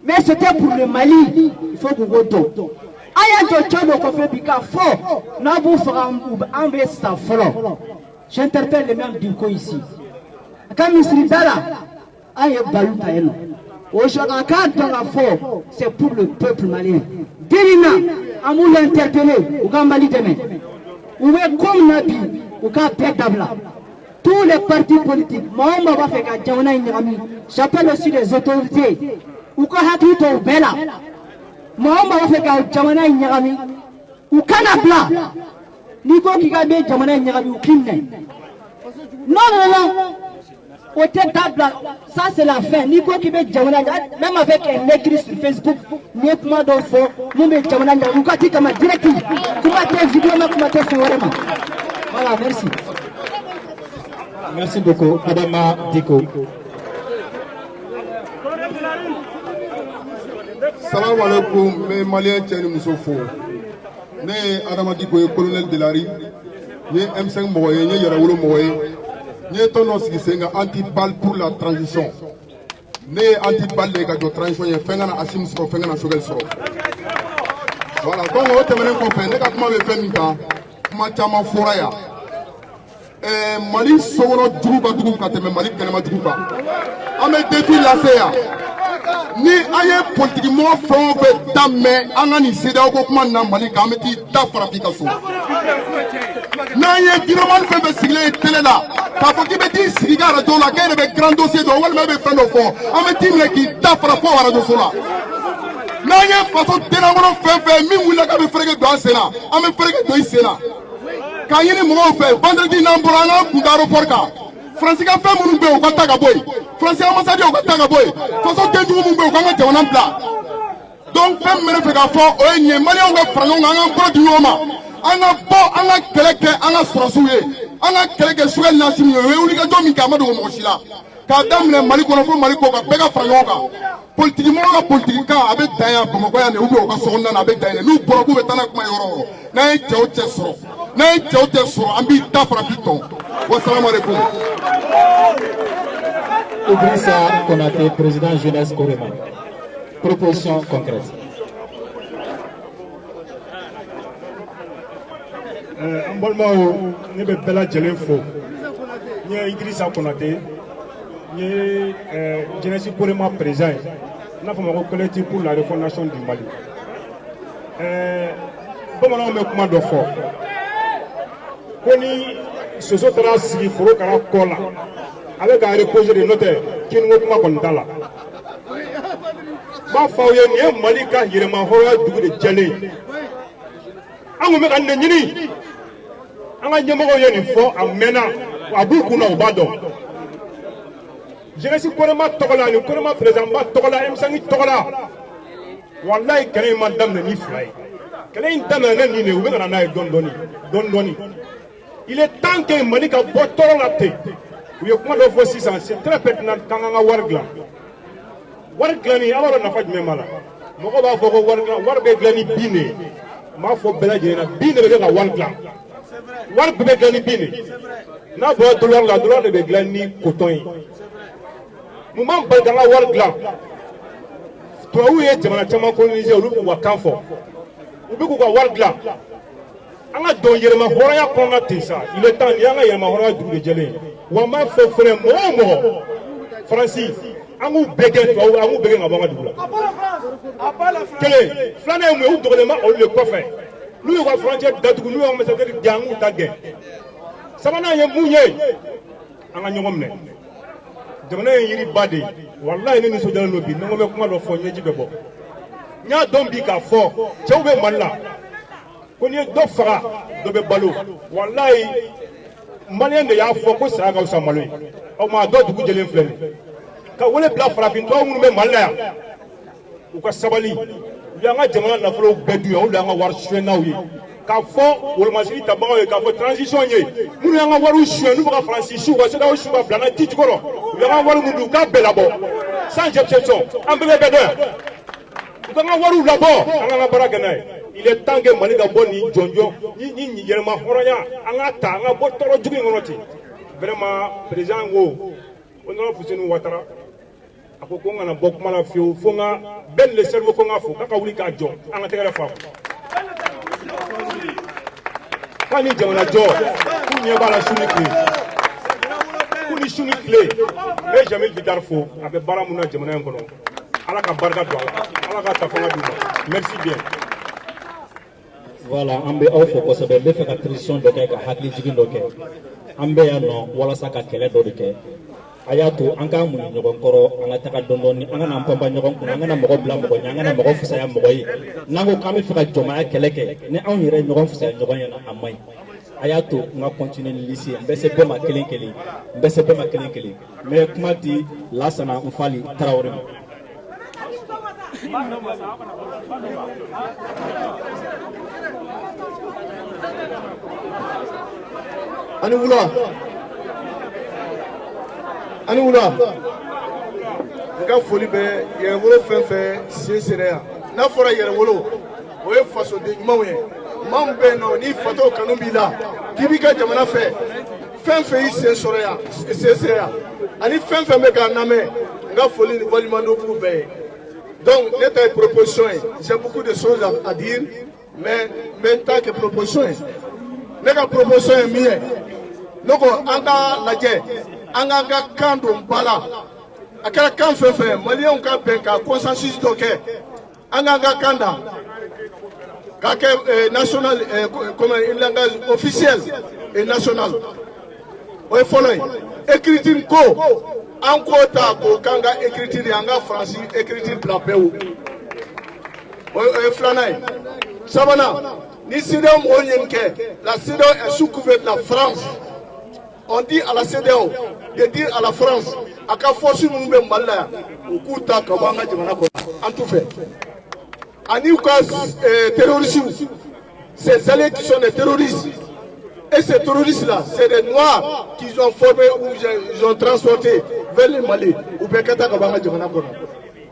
Mais c'était pour le Mali, il faut que vous votiez. J'interpelle les membres du co ici. Quand M. Dala a eu Balouta, c'est pour le peuple malien. Dirina, Amou l'a interpellé, ou Gambali demain. Ou comme Nabi, ou Kapetabla. Tous les partis politiques, j'appelle aussi les autorités. Ou Kahakito Bella. Mohamed Afrika jamana nyagami ukana bla niko kigabe jamana nyagami ukimne non au tête d'abla ça c'est la fin niko kibe jamana même avec un écrit sur Facebook ni kuma do fo mo be jamana nyagami ukati kama direct kuma te vidéo ma kuma te fo vraiment voilà merci beaucoup Adama Diko. Salam alaikum, mes Maliens Tchènes Moussofo. Né Adama Diko, colonel de la rue. Né M5 Moye, né Yarawolo Moye. Né Tonos Gisenga, anti-balle pour la transition. Né anti-balle de transition, y'a Fengana Asim Sro, Fengana Sogel Sro. Voilà, donc on va te mener qu'on fait. N'est-ce pas me faire minta? Comment Tchama Foraya? Mali Sogoro Djouba Djouba, Mali Kanama Djouba. Ame défi la CA. Ni aye politique mo fon fe damé angani CEDEAO ko kuma na Mali ka ameti da farafika so na ye giroman fe be sigle tele la ka fo ki be ti siga radio la kene be grand dossier do wala be fendo fo ameti me ki da farafo radio so la na ye faso tena ngono fe mi wula ka be frege do asena ame frege do isena ka yini mo fe vendredi na mborana kundaro porka Francis a fait mon béo, Katagaboy. Francis a massacré au Katagaboy. Façon que nous nous béo, quand on a plat. Donc, femme me fait à fort, on est malien, on va prendre un peu du Yoma. On a pas, on a quelqu'un, on a strasoué. On a quelqu'un sur le Nassim, on a domi Kamado Mochila. Kadam le Malikonofo Malikoka, Bega Franoga. Politiquement, politique, avec Daya, comme quoi, on est au Sondan avec Daya. Nous, pour vous, Tanak Mayoro. Naït Tchotesro. Naït Tchotesro, Ambi Tafrapito. Wassalamu alaikum. Idrissa Konaté, président jeunesse Korema. Proposition concrète. En Bolmao, nous avons Bella Djelenfo. Nous avons Idrissa Konaté. Nous avons jeunesse Korema présent. Nous avons un collectif pour la refondation du Mali. Comment on met comment de fort? Ce sont des gens qui font un col avec un reposé de notaire qui nous ont comme là. ma fa ye ni ye Mali ka yirema horoya dugu de jɛlen an kun bɛ ka nin ɲini an ka ɲɛmɔgɔw ye nin fɔ a mɛnna a b'u kunna u b'a dɔn jeunesse kɔnɔma tɔgɔ la ani kɔnɔma président ba tɔgɔ la M5 tɔgɔ la wallahi kɛlɛ in ma daminɛ ni fila ye kɛlɛ in daminɛ nin de u bɛ ka na n'a ye dɔɔni dɔɔni il est temps que Mali ka bɔ tɔɔrɔ la ten u ye kuma dɔ fɔ sisan c'est très pertinent k'an ka wari dilan wari dilanni a b'a dɔn nafa jumɛn b'a la mɔgɔw b'a fɔ ko wari bɛ dilan ni bin de ye n b'a fɔ bɛɛ lajɛlen na bin de bɛ kɛ ka wari dilan wari bɛɛ bɛ dilan ni bin de n'a bɔra dollar la dollar de bɛ dilan ni coton ye mun b'an bali k'an ka wari dilan tubabuw ye jamana caman coloniser olu b'u ka kan fɔ u bɛ k'u ka wari dilan an ka dɔn yɛlɛma hɔrɔnya kɔnɔna ten sa il est temps ni an ka yɛlɛma hɔrɔnya dugu de jɛlen wa n b'a fɔ fɛnɛ mɔgɔ o mɔgɔ Faransi an k'u bɛɛ gɛn tubabu an k'u bɛɛ gɛn ka bɔ an ka dugu la kelen filanan ye mun ye u dogolen bɛ olu de kɔfɛ n'u y'u ka frontière datugu n'u y'u ka ambassadeur gɛn an k'u ta gɛn sabanan ye mun ye an ka ɲɔgɔn minɛ jamana ye yiriba de ye walayi ne nisɔndiyalen don bi ni n ko bɛ kuma dɔ fɔ ɲɛji bɛ bɔ n y'a dɔn bi k'a fɔ cɛw bɛ Mali la ko n'i ye dɔ faga dɔ bɛ balo walayi maliyɛn de y'a fɔ ko saya ka fisa malo ye o ma dɔ dugu jɛlen filɛ nin ye ka wele bila farafintubaw minnu bɛ Mali la yan u ka sabali u y'an ka jamana nafolow bɛɛ dun yan olu y'an ka wari suɲɛnaw ye k'a fɔ wolomasigi tabagaw ye k'a fɔ transition ye minnu y'an ka wariw suɲɛ n'u bɛ ka Faransi su ka CEDEAO su ka bila an na ji jukɔrɔ u y'an ka wari min dun u k'a bɛɛ labɔ sans exception an bɛɛ bɛ dɔn yan u k'an ka wariw labɔ an k'an ka baara kɛ n'a ye il est temps que Mali ka bɔ nin jɔnjɔn ni yɛlɛma hɔrɔnya an ka ta an ka bɔ tɔɔrɔ jugu in kɔnɔ ten vraiment président ko honorable Fuseni Ouattara a ko n kana bɔ kuma la fiyewu fo n ka bɛɛ le cerveau ko n ka fo k'a ka wuli k'a jɔ an ka tɛgɛrɛ fa k'a ni jamana jɔ k'u ɲɛ b'a la su ni tile k'u ni su ni tile n bɛ Jamil Bidar fo a bɛ baara mun na jamana in kɔnɔ ala ka barika don a la ala ka ta fanga d'u ma merci bien. Voilà, an bɛ aw fo kosɛbɛ n bɛ fɛ ka transition dɔ kɛ ka hakili jigin dɔ kɛ an bɛ yan nɔ walasa ka kɛlɛ dɔ de kɛ a y'a to an k'an muɲu ɲɔgɔn kɔrɔ an ka taga dɔɔni an kana an panpan ɲɔgɔn kunna an kana mɔgɔ bila mɔgɔ ɲɛ an kana mɔgɔ fisaya mɔgɔ ye n'an ko k'an bɛ fɛ ka jɔnmaya kɛlɛ kɛ ni anw yɛrɛ ɲɔgɔn fisaya ɲɔgɔn ɲɛna a man ɲi a y'a to n ka continuer ni liste ye n bɛ se bɛɛ ma kelen kelen n bɛ se bɛɛ ma kelen kelen n bɛ kuma di Lasana Nfali Tarawele ma. Ani wula n ka foli bɛ yɛrɛwolo fɛn fɛn sen sera yan n'a fɔra yɛrɛwolo o ye fasoden ɲumanw ye maa min bɛ yen nɔ ni fatɔw kanu b'i la k'i b'i ka jamana fɛ fɛn fɛn y'i sen sɔrɔ yan sen sera yan ani fɛn fɛn bɛ k'a lamɛn n ka foli ni walimadon b'u bɛɛ ye donc ne ta ye proposition ye j'ai beaucoup de choses à dire mais n ta kɛ proposition ye ne ka proposition ye min ye ne ko an ka lajɛ an k'an ka kan don ba la a kɛra kan fɛn fɛn maliyɛnw ka bɛn ka consensus dɔ kɛ an k'an ka kan da k'a kɛ national comme un langage officiel et national o ye fɔlɔ ye écriture ko an k'o ta k'o k'an ka écriture ye an ka faransi écriture bila pewu o ye filanan ye sabanan ni CEDEAO mɔgɔw ye nin kɛ la CEDEAO est sous couvert de la France. On dit à la CEDEAO de dire à la France à ka force minnu bɛ Mali la yan u k'u ta ka bɔ an ka jamana kɔnɔ an t'u fɛ ani u ka terroristes ces alliés qui sont des terroristes et ces terroristes là c'est des noirs qu'ils ont formés ou ils ont transportés vers le Mali u bɛɛ ka taa ka bɔ an ka jamana kɔnɔ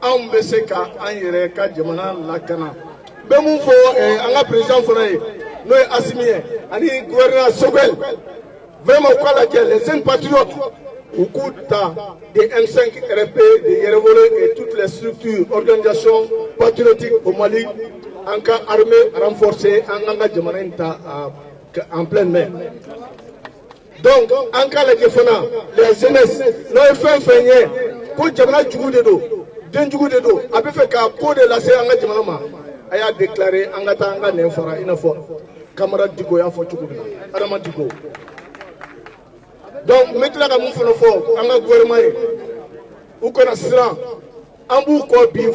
anw bɛ se ka an yɛrɛ ka jamana lakana n bɛ mun fɔ an ka président fana ye n'o ye Assimi ye ani gouverneur Sogɛl vraiment u k'a lajɛ les jeunes patriotes u k'u ta des M5 RP de Yɛrɛwolo et toutes les structures organisations patriotiques au Mali an ka armée renforcée an k'an ka jamana in ta en pleine main donc an k'a lajɛ fana les jeunesses n'o ye fɛn fɛn ye ko jamana jugu de don den jugu de don a bɛ fɛ ka ko de lase an ka jamana ma a y'a déclaré an ka taa an ka nɛn fara i n'a fɔ camarade Diko y'a fɔ cogo min na Adama Diko. Donc n bɛ tila ka mun fana fɔ an ka gouvernement ye u kana siran Ambu ko bi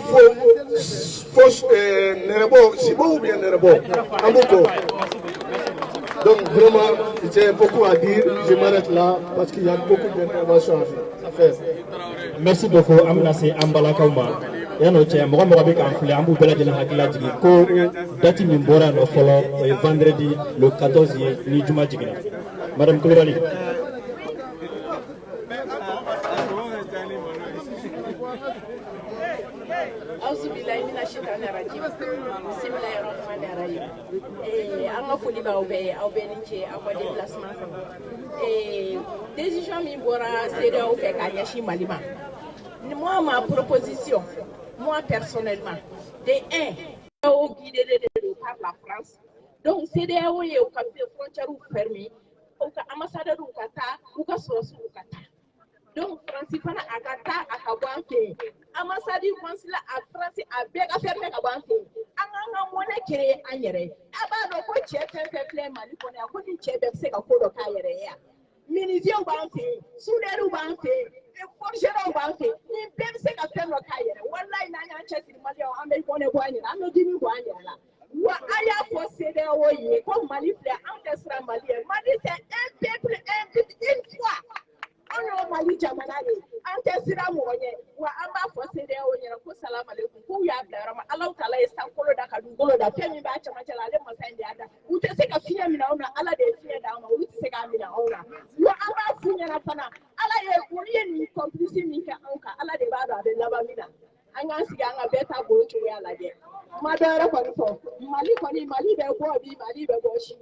fausse nerebo, si bon ou bien nerebo. Ambu ko. Donc vraiment, j'ai beaucoup à dire. Je m'arrête là parce qu'il y a beaucoup d'interventions à faire. Merci beaucoup Amnasi Ambala Kauma. Yano che mo mo be kan fle ambu bela jena hakila jigi ko dati min bora no folo vendredi le 14 ni juma jigina. Madame Koulibaly. Auzu billahi minash shaitanir rajim. Bismillahir rahmanir rahim. An ka foli b'aw bɛɛ ni ce aw ka déplacement kɔnɔ. Décision min bɔra CEDEAO fɛ k'a ɲɛsin Mali ma. Moi, ma proposition, moi personnellement, de un, guidé par la France. Donc CEDEAO est au café frontière fermée, au cas ambassadeur au Qatar, au cas source au Qatar. Donc France fana akata akabanke. Ambassadeur consulat à France a bien fermé akabanke. Anga monnaie créée en yere. Aba ko chef fait Mali connaît ko ni chef se ka ko do ka yere ya. Ministre au banque, soudeur au banque, forger au banque. Ni bien se ka faire no ka yere. Wallahi na nya chef Mali o ambe ko ne ko anyira, ame dimi ko anyira. Wa aya posséder oye ko Mali fait en Mali. Mali c'est un peuple une foi. On Mali jamanani ante sira moye wa amba fosede o nyera ko salam aleikum ko ya blarama Allah taala e sankolo da kadu golo da femi ba chama chala le masande ada ute se ka fiya mina ona ala de fiya da ma ute se ka mina ona wa amba funya na pana ala ye uriye ni complice min ka anka ala de ba da laba mina anga siga anga beta bo chu ya la de madara ko Mali ko ni Mali be bo bi Mali be bo shi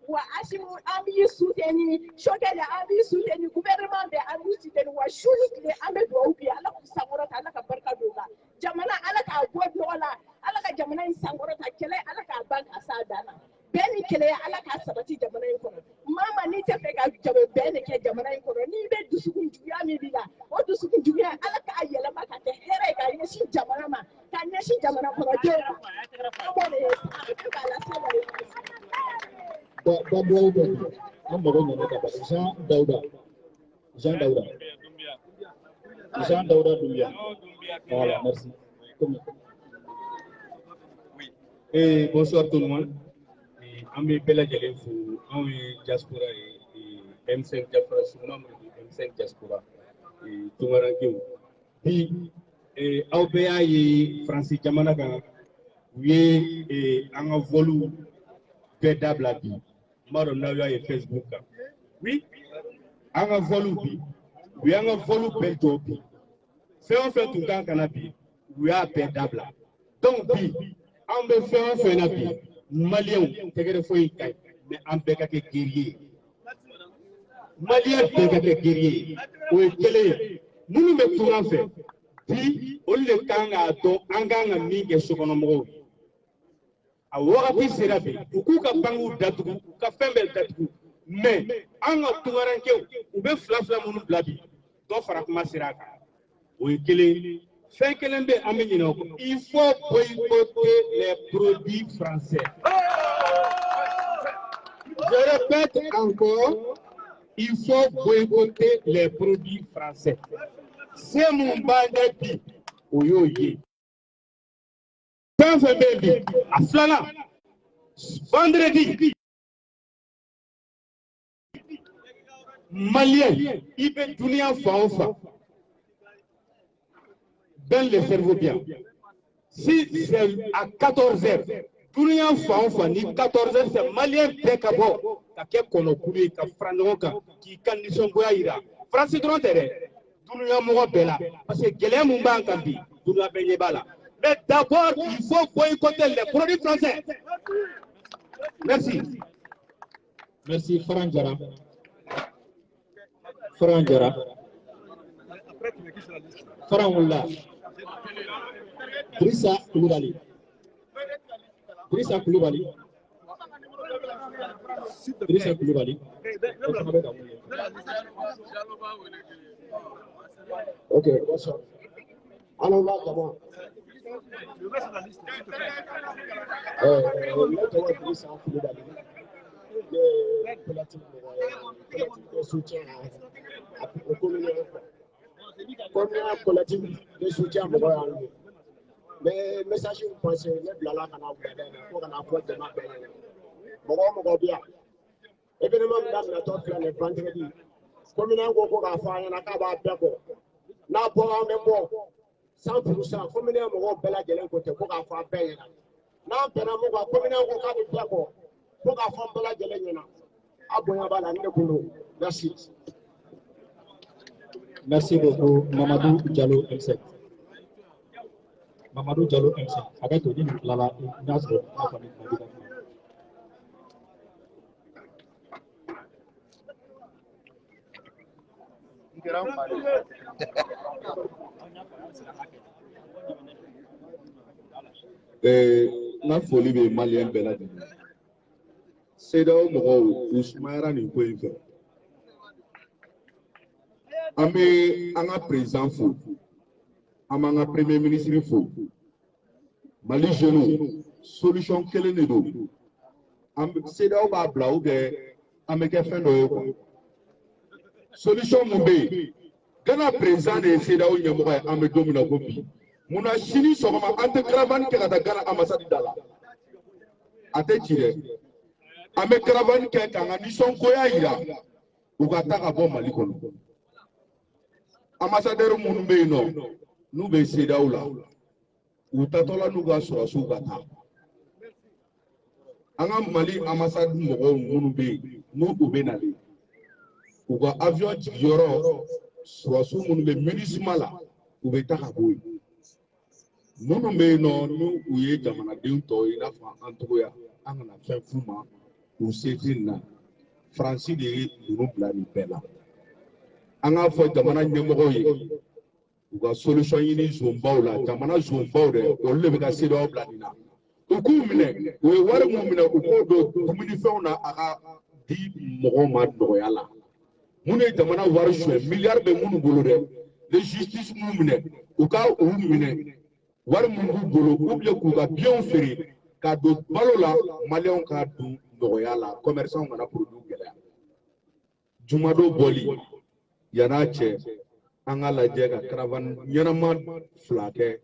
wa ashimu ambi soutenu shokele ambi soutenu gouvernement de ambi soutenu wa shuli ambe do ubi ala ku sangorota ala ka barka dola jamana ala ka godi wala ala ka jamana in sangorota kele ala ka bank asadana beni kele ala ka sabati jamana in kono mama ni te fe ka jabe beni ke jamana in kono ni be dusukun juya mi bila o dusukun juya ala ka yele ma ka te here ka yeshi jamana ma ka yeshi jamana kono je amone ka la sabari Jean Daouda Doumbia. Voilà, merci. Et bonsoir tout le monde. Amé Bella Djalefou, Amé Diaspora et M5 Diaspora, sous membre du M5 Diaspora et Toumarangueu. Puis, AOPA et Francis Jamanaga, oui, et en volu pédable à vie. Maro Naya et Facebook. Oui, en volu bi, oui, en volu pédable. Fait on fait tout le canapé, oui, à pédable. Donc, bi, on me fait un fait un bi. Malien, tegere foi kai, mais en beka ke guerrier. Malien beka ke guerrier. O kele, munu me turan fait. Puis, on le kanga to anganga minge sokonomo. A wakati serabe, uku ka bangu datugu, ka fembe datugu. Mais, anga tuwaranke, ube flafla munu blabi. Do farakma seraka. O kele, il faut boycotter les produits français. Je répète encore, il faut boycotter les produits français. C'est mon bandit. Oyoye. Vendredi, Malien, il peut tourner en fa. Dans le cerveau bien. Si c'est à 14h, tout le monde ni 14h, c'est Malien Pekabo, qui est connu, qui est franc, qui est condition pour ira. Francis Drontere, tout le monde est là. Parce que Guélem Mumba Kambi, tout le monde est là. Mais d'abord, il faut boycotter les produits français. Merci. Merci, Franjara. Franjara. Franjara. Drissa Koulibaly. Drissa Koulibaly. Drissa Koulibaly. Ok, bonsoir. Alors là, d'abord. Drissa Koulibaly. Le politique de soutien au communautaire. comme un collectif de soutien à Montréal. Mais message vous pensez, les blagues qu'on a pour qu'on a pour de ma peine. Mon bien. Évidemment, madame la torture le vendredi. Comme il y a un gros affaire, il y a un cabas d'accord. N'a pas même bon 100%. Comme il y a un gros bel agent côté pour faire payer. N'a pas un gros comme il y a un gros cabas d'accord pour faire bel agent. Merci. Merci beaucoup, Mamadou Diallo M7. Mamadou Diallo M7. Avec Tony Lala, notre famille. Na foli bɛ maliyɛn bɛɛ lajɛlen. CEDEAO mɔgɔw u sumayara nin ko in fɛ. An bɛ an ka président fo, an b'an ka premier ministre fo. Mali jeunes solution kelen de don. CEDEAO b'a bila ou bien an bɛ kɛ fɛn dɔ ye quoi. Solution mun bɛ yen, Ghana président de ye CEDEAO ɲɛmɔgɔ ye an bɛ don min na ko bi. Munna sini sɔgɔma an tɛ caravane kɛ ka taa Ghana ambassade da la? A tɛ ci dɛ. An bɛ caravane kɛ k'an ka nisɔngoya yira u ka taa ka bɔ Mali kɔnɔ. Ambassadeur minnu bɛ yen nɔ n'u bɛ CEDEAO la u tatɔla n'u ka sɔrɔsiw ka taa. An ka Mali ambassade mɔgɔw minnu bɛ yen n'u bɛ nalen u ka avion jigiyɔrɔ sɔrɔsiw minnu bɛ MINUSMA la u bɛ taa ka bɔ yen. Minnu bɛ yen nɔ n'u ye jamanadenw tɔw ye i n'a fɔ an togoya an kana fɛn f'u ma u se tɛ nin na. Faransi de ye ninnu bila nin bɛɛ la. An k'a fɔ jamana ɲɛmɔgɔw ye u ka solution ɲini zonbaw la, jamana zonbaw dɛ olu de bɛ ka CEDEAO bila nin na. U k'u minɛ, u ye wari mun minɛ u k'o don dumunifɛnw na a ka di mɔgɔw ma nɔgɔya la. Minnu ye jamana wari suɲɛ miliyari bɛ minnu bolo dɛ, le justice m'u minɛ u ka u minɛ wari mun b'u bolo ou bien k'u ka biens feere ka don balo la maliyɛnw ka dun nɔgɔya la commerçants kana produit gɛlɛya. Jumadon bɔli yan'a cɛ an ka lajɛ ka caravane ɲɛnama fila kɛ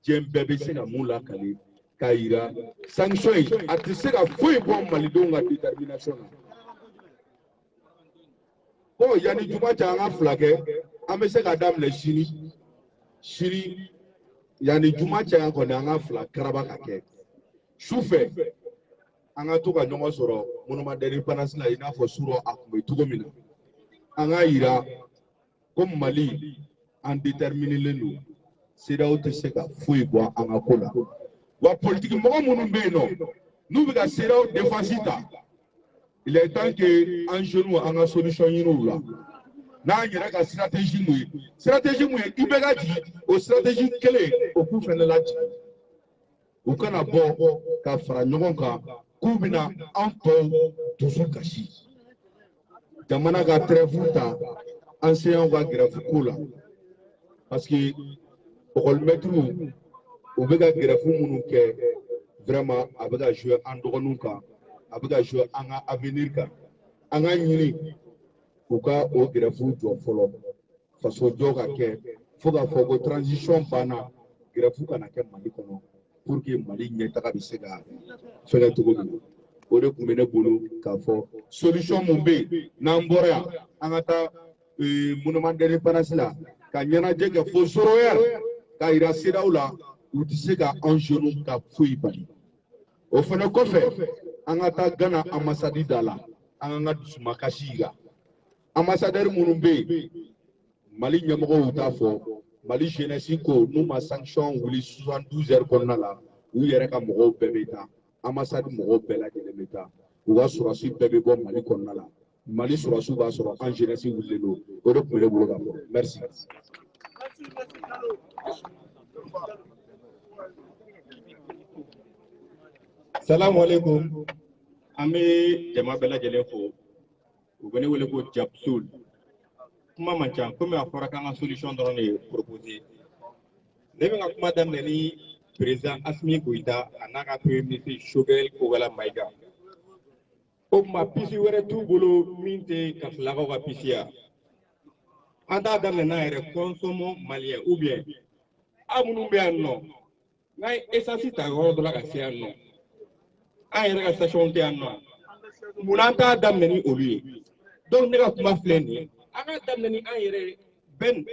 diɲɛ bɛɛ bɛ se ka mun lakali k'a yira sanction in a tɛ se ka foyi bɔ malidenw ka détermination na. Ko yanni juma cɛ an ka fila kɛ an bɛ se ka daminɛ sini yanni juma cɛ an kɔni an ka fila karaba ka kɛ sufɛ an ka to ka ɲɔgɔn sɔrɔ monument d'indépendance la i n'a fɔ surɔ a tun bɛ cogo min na. An ka yira ko Mali an déterminelen don CEDEAO tɛ se ka foyi bɔ an ka ko la. Wa politique mɔgɔ minnu bɛ yen nɔ n'u bɛ ka CEDEAO défense ta il est temps que an jeunes an ka solution ɲini u la. N'an yɛrɛ ka stratégie mun ye i bɛ ka jigin o stratégie kelen o k'u fɛnɛ lajigin. U kana bɔ ka fara ɲɔgɔn kan k'u bɛna an tɔw dusu kasi. Jamana ka trêve ta enseignants ka grève ko la parce que école-maîtres u bɛ ka grève minnu kɛ vraiment a bɛ ka jouer an dɔgɔninw kan a bɛ ka jouer an ka avenir kan. An ka ɲini u ka o grève jɔ fɔlɔ faso jɔ ka kɛ fo k'a fɔ ko transition banna grève kana kɛ Mali kɔnɔ pour que Mali ɲɛtaga bɛ se ka fɛngɛ cogo min na. O de tun bɛ ne bolo k'a fɔ solution mun bɛ yen n'an bɔra yan an ka taa monument d'indépendance la ka ɲɛnajɛ kɛ fo zoroyɛri k'a yira CEDEAO la u tɛ se ka an jeunes ka foyi bali. O fana kɔfɛ an ka taa Ghana ambassade da la an ka dusumakasi yira. Ambassadeur minnu bɛ yen Mali ɲɛmɔgɔw y'u t'a fɔ Mali jeunesse ko n'u ma sanction wuli 72 heures kɔnɔna la u yɛrɛ ka mɔgɔw bɛɛ bɛ taa ambassade mɔgɔw bɛɛ lajɛlen bɛ taa u ka sɔrɔsi bɛɛ bɛ bɔ Mali kɔnɔna la. Mali sɔrɔsiw b'a sɔrɔ an jeunesse wulilen don o de tun bɛ ne bolo ka fɔ. Merci. Salamu alaikum. An bɛ jama bɛɛ lajɛlen fo. U bɛ ne wele ko Japsul. Kuma man ca komi a fɔra k'an ka solution dɔrɔn de proposer. Ne bɛ ka kuma daminɛ ni président Assimi Goïta a n'a ka premier ministre Choguel Kogala Maïga. O kuma pisi wɛrɛ t'u bolo min tɛ Kafulakaw ka pisi ya. an t'a daminɛ n'an yɛrɛ consommons malien ou bien aw minnu bɛ yan nɔ n'an ye essence ta yɔrɔ dɔ la ka se yan nɔ an yɛrɛ ka station tɛ yan nɔ munna an t'a daminɛ ni olu ye donc ne ka kuma filɛ nin ye an ka daminɛ ni an yɛrɛ Ben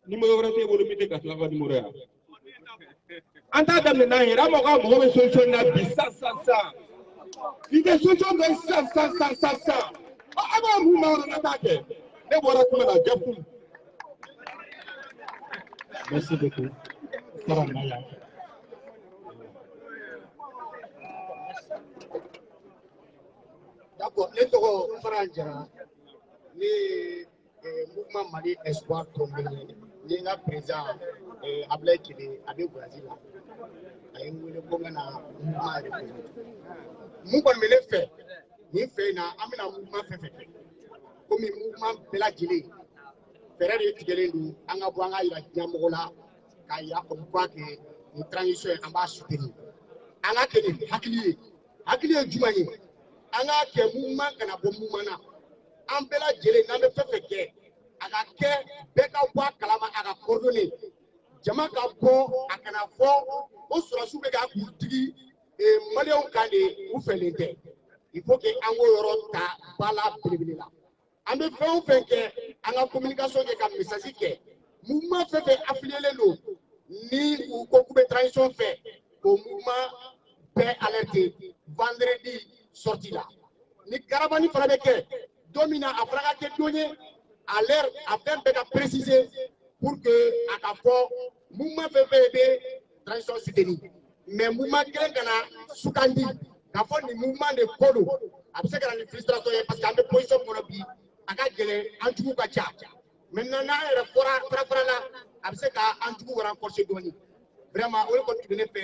numéro wɛrɛ t'e bolo min tɛ Kasila ka numéro yan an t'a daminɛ n'an yɛrɛ an b'a fɔ k'a mago bɛ solution na bi sisan i tɛ solution dɔ sisan an b'a mun na o na t'a kɛ ne bɔra kuma na Jafu. Merci beaucoup. D'accord, ne tɔgɔ Fara Jara ne ye mouvement Mali Espoir tombé ni n ka président Ablaye Kele a bɛ Brazil la a ye n wele ko n ka na mouvement représenter mun kɔni bɛ ne fɛ nin fɛ in na an bɛna mouvement fɛn fɛn kɛ komi mouvement bɛɛ lajɛlen fɛɛrɛ de tigɛlen don an ka bɔ an ka yira diɲɛmɔgɔ la k'a yira comme quoi que nin transition an b'a soutenir an ka kɛ ni hakili ye jumɛn ye an ka kɛ mouvement kana bɔ mouvement na an bɛɛ lajɛlen n'an bɛ fɛn fɛn kɛ a ka kɛ bɛɛ ka bɔ a kalama a ka coordonner jama ka bɔ a kana fɔ o sɔrɔsiw bɛ ka k'u digi maliyɛnw kan de u fɛlen tɛ il faut que an k'o yɔrɔ ta ba la belebele la an bɛ fɛn o fɛn kɛ an ka communication kɛ ka message kɛ mouvement fɛn fɛn affilié don ni u ko k'u bɛ transition fɛ o mouvement bɛɛ alerte vendredi sortie la ni garabani fana bɛ kɛ don min na a fana ka kɛ don ye à l'heure a fɛn bɛɛ ka préciser pour que a ka fɔ mouvement fɛn fɛn bɛ transition soutenir mais mouvement kelen kana sugandi k'a fɔ nin mouvement de ko don a bɛ se ka na ni frustration ye parce que an bɛ position kɔnɔ bi a ka gɛlɛn an jugu ka ca maintenant n'an yɛrɛ fara la a bɛ se ka an jugu renforcer dɔɔni vraiment o de kɔni tun bɛ ne fɛ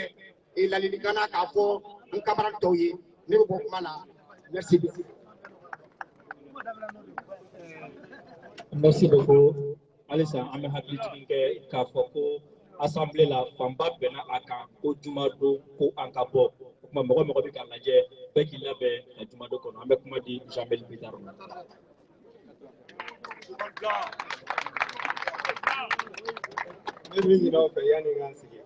ladilikan na k'a fɔ n camarade tɔw ye ne bɛ bɔ kuma la merci beaucoup. Merci beaucoup. Alisa, an bɛ hakili jigin kɛ k'a fɔ ko assemblée la fanba bɛnna a kan ko juma don ko an ka bɔ. O tuma mɔgɔ bɛ k'a lajɛ bɛɛ k'i labɛn ka juma don kɔnɔ. An bɛ kuma di Jean-Bel Bitaro ma. Ne bɛ ɲinɛ aw fɛ yanni n ka n sigi.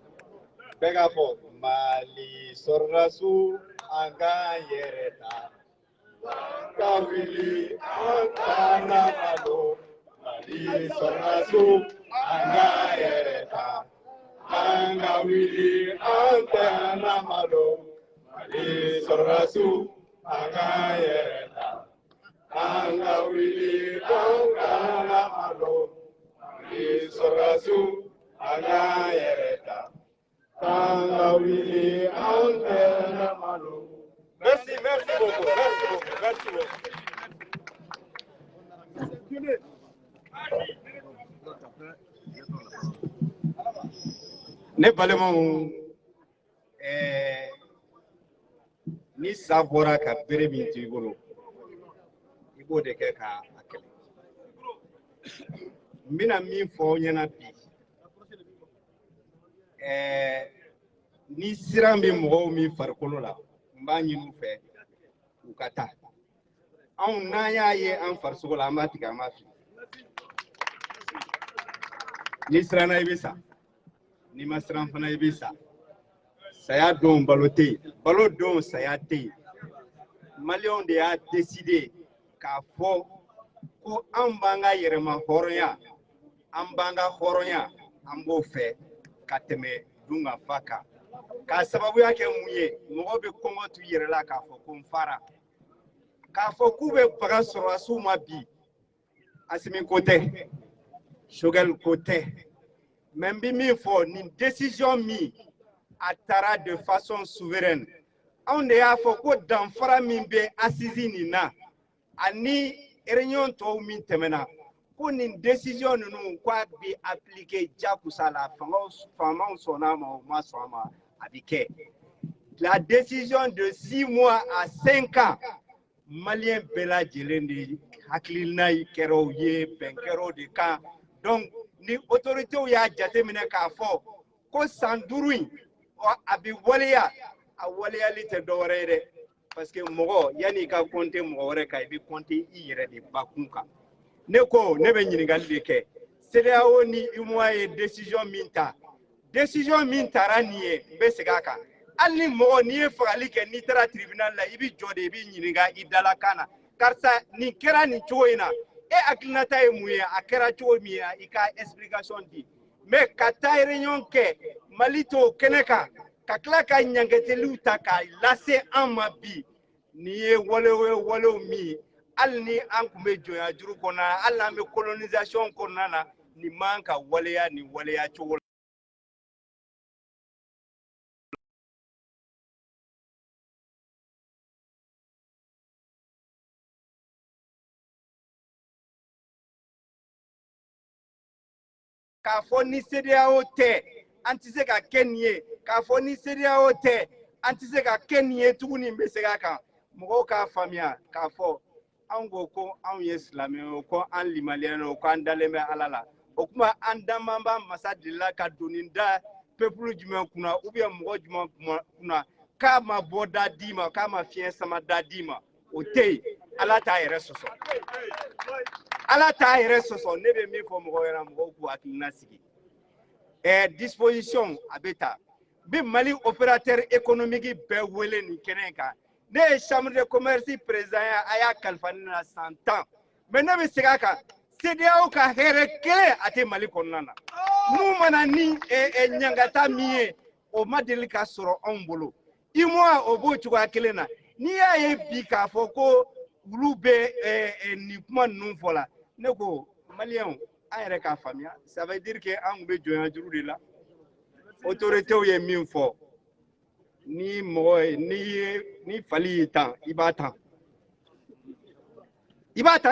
Bɛɛ k'a fɔ Mali sɔrɔdasiw an k'an yɛrɛ ta. Ka wuli an ka na malo. Mali sɔrɔdasiw an k'an yɛrɛ ta. An ka wuli an tɛ na malo. Mali sɔrɔdasiw an k'an yɛrɛ ta. An ka wuli an ka na malo. Mali sɔrɔdasiw an k'an yɛrɛ ta. An ka wuli an tɛ na malo. Merci beaucoup, merci beaucoup. Ne balimaw ni sa bɔra ka bere min to I bolo I b'o de kɛ ka a kɛlɛ n bɛna min fɔ aw ɲɛna bi ni siran bɛ mɔgɔw min farikolo la n b'a ɲini u fɛ u ka taa anw n'an y'a ye an farisogo la an b'a tigɛ an b'a fili ni siranna I bɛ sa ni ma siran fana I bɛ sa saya don balo tɛ yen balo don saya tɛ yen maliyɛnw de y'a décidé k'a fɔ ko an b'an ka yɛrɛma hɔrɔnya an b'an ka hɔrɔnya an b'o fɛ ka tɛmɛ dunkafa kan k'a sababuya kɛ mun ye mɔgɔw bɛ kɔngɔ t'u yɛrɛ la k'a fɔ ko n fara k'a fɔ k'u bɛ baga sɔrɔdasiw ma bi Asimi ko tɛ Choguel ko tɛ mais n bɛ min fɔ nin décision min a taara de façon souveraine anw de y'a fɔ ko danfara min bɛ assise nin na ani réunion tɔw min tɛmɛna ko nin décision ninnu k'a bɛ appliquer jakusa la faamaw sɔnna a ma o ma sɔn a ma a bɛ kɛ la décision de 6 mois à 5 ans maliyɛn bɛɛ lajɛlen de hakilina kɛra o ye bɛn kɛra o de kan donc ni autorités y'a jateminɛ k'a fɔ ko san 5 in a bɛ waleya a waleyali tɛ dɔwɛrɛ ye dɛ parce que mɔgɔ yanni I ka compter mɔgɔ wɛrɛ kan I bɛ compter I yɛrɛ de bakun kan ne ko ne bɛ ɲininkali de kɛ CEDEAO ni UMOA ye décision min ta décision min tara nin ye n bɛ segin a kan hali ni mɔgɔ n'i ye fagali kɛ n'i taara tribunal la i bɛ jɔ de i bɛ ɲininka i dalakan na karisa nin kɛra nin cogo in na e hakilinata ye mun ye a kɛra cogo min ye i ka explication di mais ka taa réunion kɛ Mali to kɛnɛ kan ka tila ka ɲangeteliw ta k'a lase an ma bi nin ye walew min hali ni an tun bɛ jɔnya juru kɔnɔ hali n'an bɛ colonisation kɔnɔna na nin man ka waleya nin waleya cogo la. K'a fɔ ni CEDEAO tɛ an tɛ se ka kɛ nin ye k'a fɔ ni CEDEAO tɛ an tɛ se ka kɛ nin ye tuguni n bɛ segin a kan mɔgɔw k'a faamuya k'a fɔ anw ko anw ye silamɛ o ko an limaliyɛn o ko an dalen bɛ Ala la o kuma an danbaba masa delila ka doni da peuple jumɛn kunna mɔgɔ jumɛn kunna k'a ma bɔ da d'i ma k'a ma fiɲɛ sama da d'i ma o tɛ yen Ala t'a yɛrɛ sɔsɔ Ala t'a yɛrɛ sɔsɔ ne bɛ min fɔ mɔgɔw ɲɛna mɔgɔw k'u hakilina sigi disposition a bɛ ta bi Mali opérateur économique bɛɛ wele nin kɛnɛ in kan ne ye chambre de commerce président ye a y'a kalifa ne na 100 ans mais ne bɛ segin a kan CEDEAO ka hɛrɛ kelen a tɛ Mali kɔnɔna na n'u mana ni ɲangata min ye o ma deli ka sɔrɔ anw bolo UMOA o b'o cogoya kelen na n'i y'a ye bi k'a fɔ ko olu bɛ nin kuma ninnu fɔ la ne ko maliyɛnw an yɛrɛ k'a faamuya ça veut dire que an tun bɛ jɔnya juru de la autorités ye min fɔ ni mɔgɔ ni fali y'i tan i b'a tan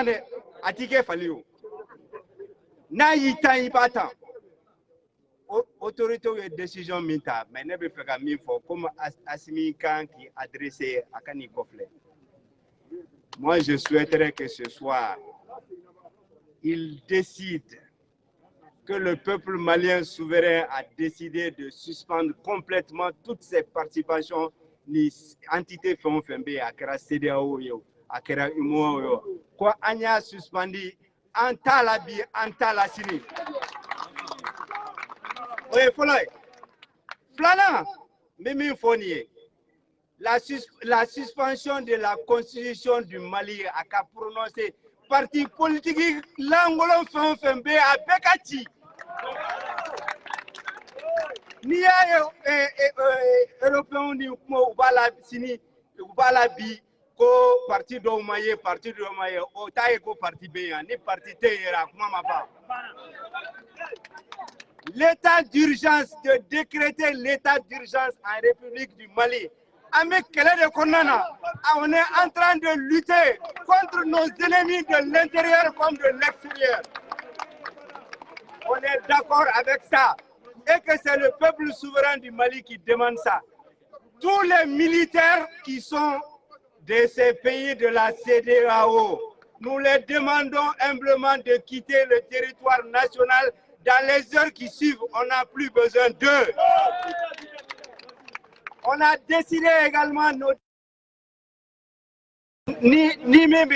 dɛ a t'i kɛ fali o n'a y'i tan i b'a tan autorités ye décision min ta mais ne bɛ fɛ ka min fɔ comme Asimi kan k'i adresser a ka n'i kɔfilɛ. Moi, je souhaiterais que ce soir, il décide que le peuple malien souverain a décidé de suspendre complètement toutes ses participations ni entité fɛn o fɛn bɛ yen a kɛra CEDEAO ye o a kɛra UMOA ye o ko an y'a suspendi an t'a la bi an t'a la sini o ye fɔlɔ ye filanan n bɛ min fɔ nin ye la suspension de la constitution du Mali a ka prononcé parti politique langolon fɛn o fɛn bɛ yen a bɛɛ ka ci n'i y'a ye européens ni kuma u b'a la sini u b'a la bi ko parti dɔw ma ye parti dɔw ma ye o t'a ye ko parti bɛ yan ni parti tɛ yen yɛrɛ a kuma ma ban. L'état d'urgence de décréter l'état d'urgence en République du Mali. On est en train de lutter contre nos ennemis de l'intérieur comme de l'extérieur. On est d'accord avec ça. Et que c'est le peuple souverain du Mali qui demande ça. Tous les militaires qui sont de ces pays de la CEDEAO, nous les demandons humblement de quitter le territoire national dans les heures qui suivent. On n'a plus besoin d'eux. On a décidé également ni même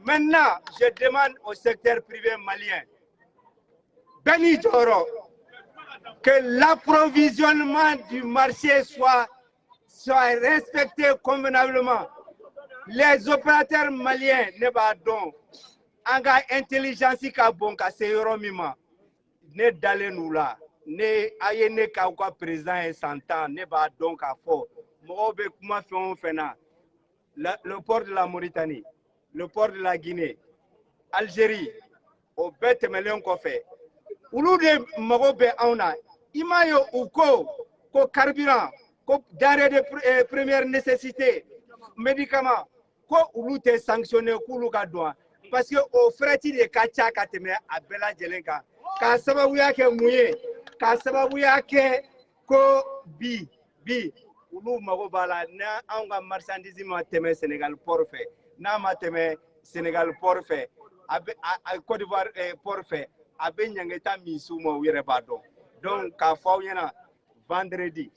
maintenant je demande au secteur privé malien Beni Doro que l'approvisionnement du marché soit respecté convenablement. Les opérateurs maliens ne b'a donc anga intelligence ka bon ka se yɔrɔ min ma ne dalen n'u la ne a ye ne k'aw ka président ye 100 ans ne b'a dɔn k'a fɔ mɔgɔw bɛ kuma fɛn o fɛn na le port de la Mauritanie le port de la Guinée Algérie o bɛɛ tɛmɛlen kɔfɛ olu de mago bɛ anw na i m'a ye u ko carburant ko denrée de première nécessité médicament ko olu tɛ sanctionné k'olu ka don parce que au freti de ka ca ka tɛmɛ a bɛɛ lajɛlen kan k'a sababuya kɛ mun ye k'a sababuya kɛ ko bi olu mago b'a la n'anw ka marchandise ma tɛmɛ Sénégal port fɛ n'a ma tɛmɛ Sénégal port fɛ a bɛ Côte d'Ivoire port fɛ a bɛ ɲangeta min s'u ma u yɛrɛ b'a dɔn donc k'a fɔ aw ɲɛna vendredi